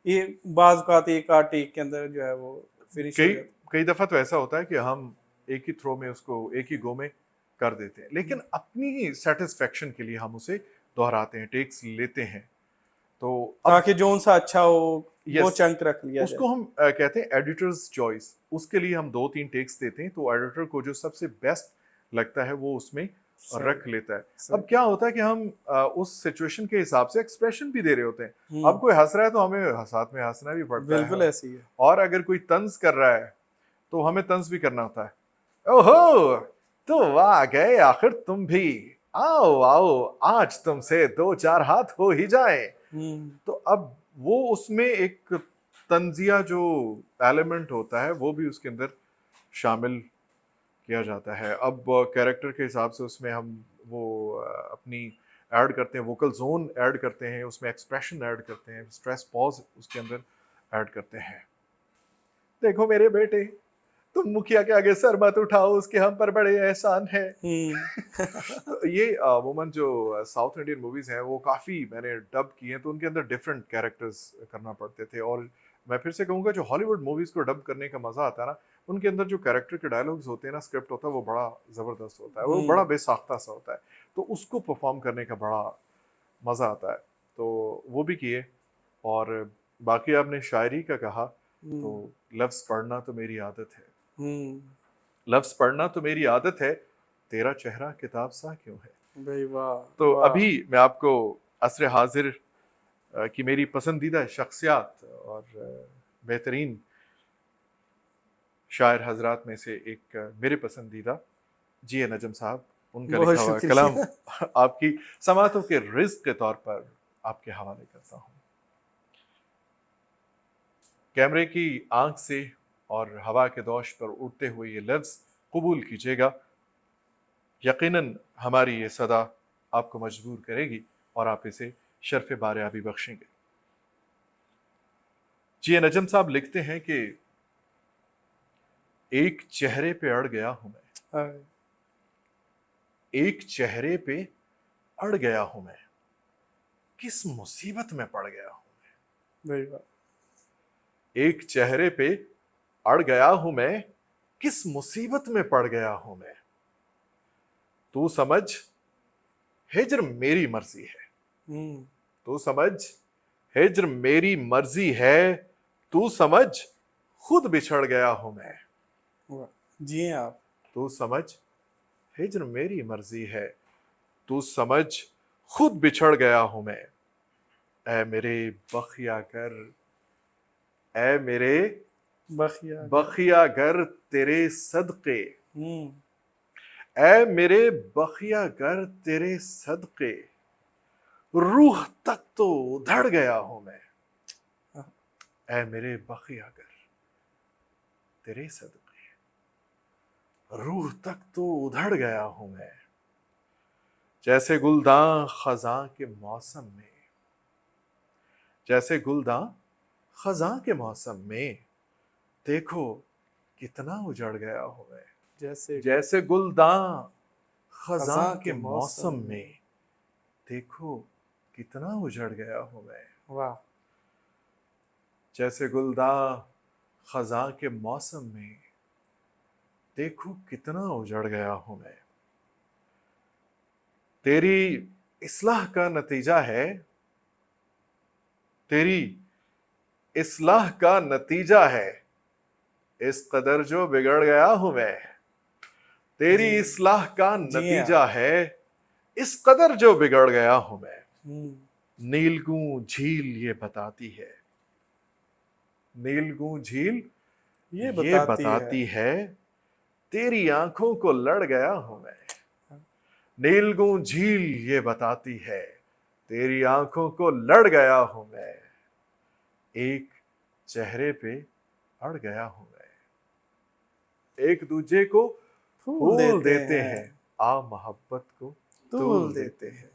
یہ بعض اوقات ایک آدھ ٹیک کے اندر جو ہے وہ فنش ہو جاتا ہے؟ کئی دفعہ تو ایسا ہوتا ہے کہ ہم ایک ہی تھرو میں اس کو ایک ہی گو میں کر دیتے ہیں, لیکن اپنی سیٹسفیکشن کے لیے ہم اسے دہراتے ہیں, ٹیکس لیتے ہیں, تو تاکہ جو سا اچھا ہو وہ Yes. چنک رکھ لیا اس جائے. کو ہم کہتے ہیں ایڈیٹرز چوائس. اس کے لیے ہم 2-3 ٹیکس دیتے ہیں, تو ایڈیٹر کو جو سب سے بیسٹ لگتا ہے وہ اس میں رکھ لیتا ہے. اب کیا ہوتا ہے کہ ہم اس سچویشن کے حساب سے ایکسپریشن بھی دے رہے ہوتے ہیں. اب کوئی ہنس رہا ہے تو ہمیں ساتھ میں ہنسنا بھی پڑتا ہے, بالکل ایسی ہے. اور اگر کوئی طنز کر رہا ہے تو ہمیں طنز بھی کرنا ہوتا ہے. اوہو تو آ گئے آخر تم بھی, آؤ آؤ آج تم سے 2-4 ہاتھ ہو ہی جائیں. تو اب وہ اس میں ایک تنزیہ جو ایلیمنٹ ہوتا ہے وہ بھی اس کے اندر شامل کیا جاتا ہے. اب کیریکٹر کے حساب سے اس میں ہم وہ اپنی ایڈ کرتے ہیں, ووکل زون ایڈ کرتے ہیں, اس میں ایکسپریشن ایڈ کرتے ہیں, اسٹریس پاز اس کے اندر ایڈ کرتے ہیں. دیکھو میرے بیٹے, تم مکھیا کے آگے سر مت اٹھاؤ, اس کے ہم پر بڑے احسان ہے. تو یہ عموماً جو ساؤتھ انڈین موویز ہیں وہ کافی میں نے ڈب کی ہیں, تو ان کے اندر ڈفرینٹ کیریکٹرز کرنا پڑتے تھے. اور میں پھر سے کہوں گا جو ہالی ووڈ موویز کو ڈب کرنے کا مزہ آتا ہے نا, ان کے اندر جو کیریکٹر کے ڈائلاگز ہوتے ہیں نا, اسکرپٹ ہوتا ہے, وہ بڑا زبردست ہوتا ہے, وہ بڑا بے ساختہ سا ہوتا ہے, تو اس کو پرفارم کرنے کا بڑا مزہ آتا ہے. تو وہ بھی کیے. اور باقی آپ نے شاعری کا کہا, تو لفظ پڑھنا تو میری عادت ہے, لفظ پڑھنا تو میری عادت ہے, تیرا چہرہ کتاب سا کیوں ہے. تو ابھی میں آپ کو عصر حاضر کی میری پسندیدہ شخصیات اور بہترین شاعر حضرات میں سے ایک میرے پسندیدہ جی نجم صاحب, ان کا لکھا ہوا کلام آپ کی سماعتوں کے رزق کے طور پر آپ کے حوالے کرتا ہوں. کیمرے کی آنکھ سے اور ہوا کے دوش پر اڑتے ہوئے یہ لفظ قبول کیجیے گا. یقیناً ہماری یہ صدا آپ کو مجبور کرے گی اور آپ اسے شرف باریابی بخشیں گے. جی نجم صاحب لکھتے ہیں کہ ایک چہرے پہ اڑ گیا ہوں میں, ایک چہرے پہ اڑ گیا ہوں میں, کس مصیبت میں پڑ گیا ہوں میں. ایک چہرے پہ اڑ گیا ہوں میں, کس مصیبت میں پڑ گیا ہوں میں. تو سمجھ ہجر میری مرضی ہے, تو سمجھ ہجر میری مرضی ہے, تو سمجھ خود بچھڑ گیا ہوں میں. جی آپ, تو سمجھ ہجر میری مرضی ہے, تو سمجھ خود بچھڑ گیا ہوں میں. اے میرے بخیا گر, اے میرے بخیا گر تیرے صدقے, اے میرے بخیا گر تیرے صدقے, روح تک تو دھڑ گیا ہوں میں. اے میرے بخیا گر تیرے صدقے, روح تک تو ادھڑ گیا ہوں میں. جیسے گلداں خزاں کے موسم میں, جیسے گلداں خزاں کے موسم میں, دیکھو کتنا اجڑ گیا ہوں میں. جیسے گلداں خزاں کے موسم میں, دیکھو کتنا اجڑ گیا ہوں میں. جیسے گلداں خزاں کے موسم میں, دیکھو کتنا اجڑ گیا ہوں میں. تیری اصلاح کا نتیجہ ہے، تیری اصلاح کا نتیجہ ہے اس قدر جو بگڑ گیا ہوں میں. تیری جی اصلاح کا جی ہاں. نتیجہ ہے اس قدر جو بگڑ گیا ہوں میں. ہوں. نیلگوں جھیل یہ بتاتی ہے، نیلگوں جھیل یہ بتاتی ہے تیری آنکھوں کو لڑ گیا ہوں میں. نیلگوں جھیل یہ بتاتی ہے تیری آنکھوں کو لڑ گیا ہوں میں. ایک چہرے پہ اڑ گیا ہوں میں. ایک دوجے کو پھول دیتے ہیں، آ محبت کو طول دیتے ہیں.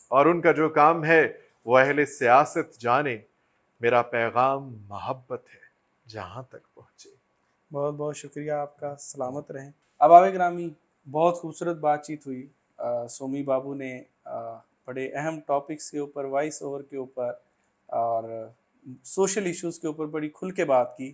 اور ان کا جو کام ہے وہ اہل سیاست جانے، میرا پیغام محبت ہے جہاں تک پہنچے. بہت بہت شکریہ آپ کا، سلامت رہیں. احباب گرامی، بہت خوبصورت بات چیت ہوئی. سومی بابو نے بڑے اہم ٹاپکس کے اوپر، وائس اوور کے اوپر اور سوشل ایشوز کے اوپر بڑی کھل کے بات کی،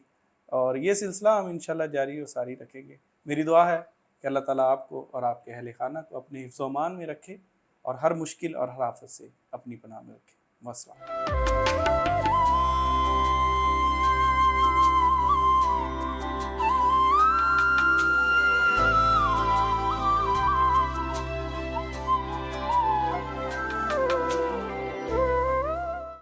اور یہ سلسلہ ہم انشاءاللہ جاری و ساری رکھیں گے. میری دعا ہے کہ اللہ تعالیٰ آپ کو اور آپ کے اہل خانہ کو اپنے حفظ و امان میں رکھے اور ہر مشکل اور ہر آفت سے اپنی پناہ میں رکھے. والسلام.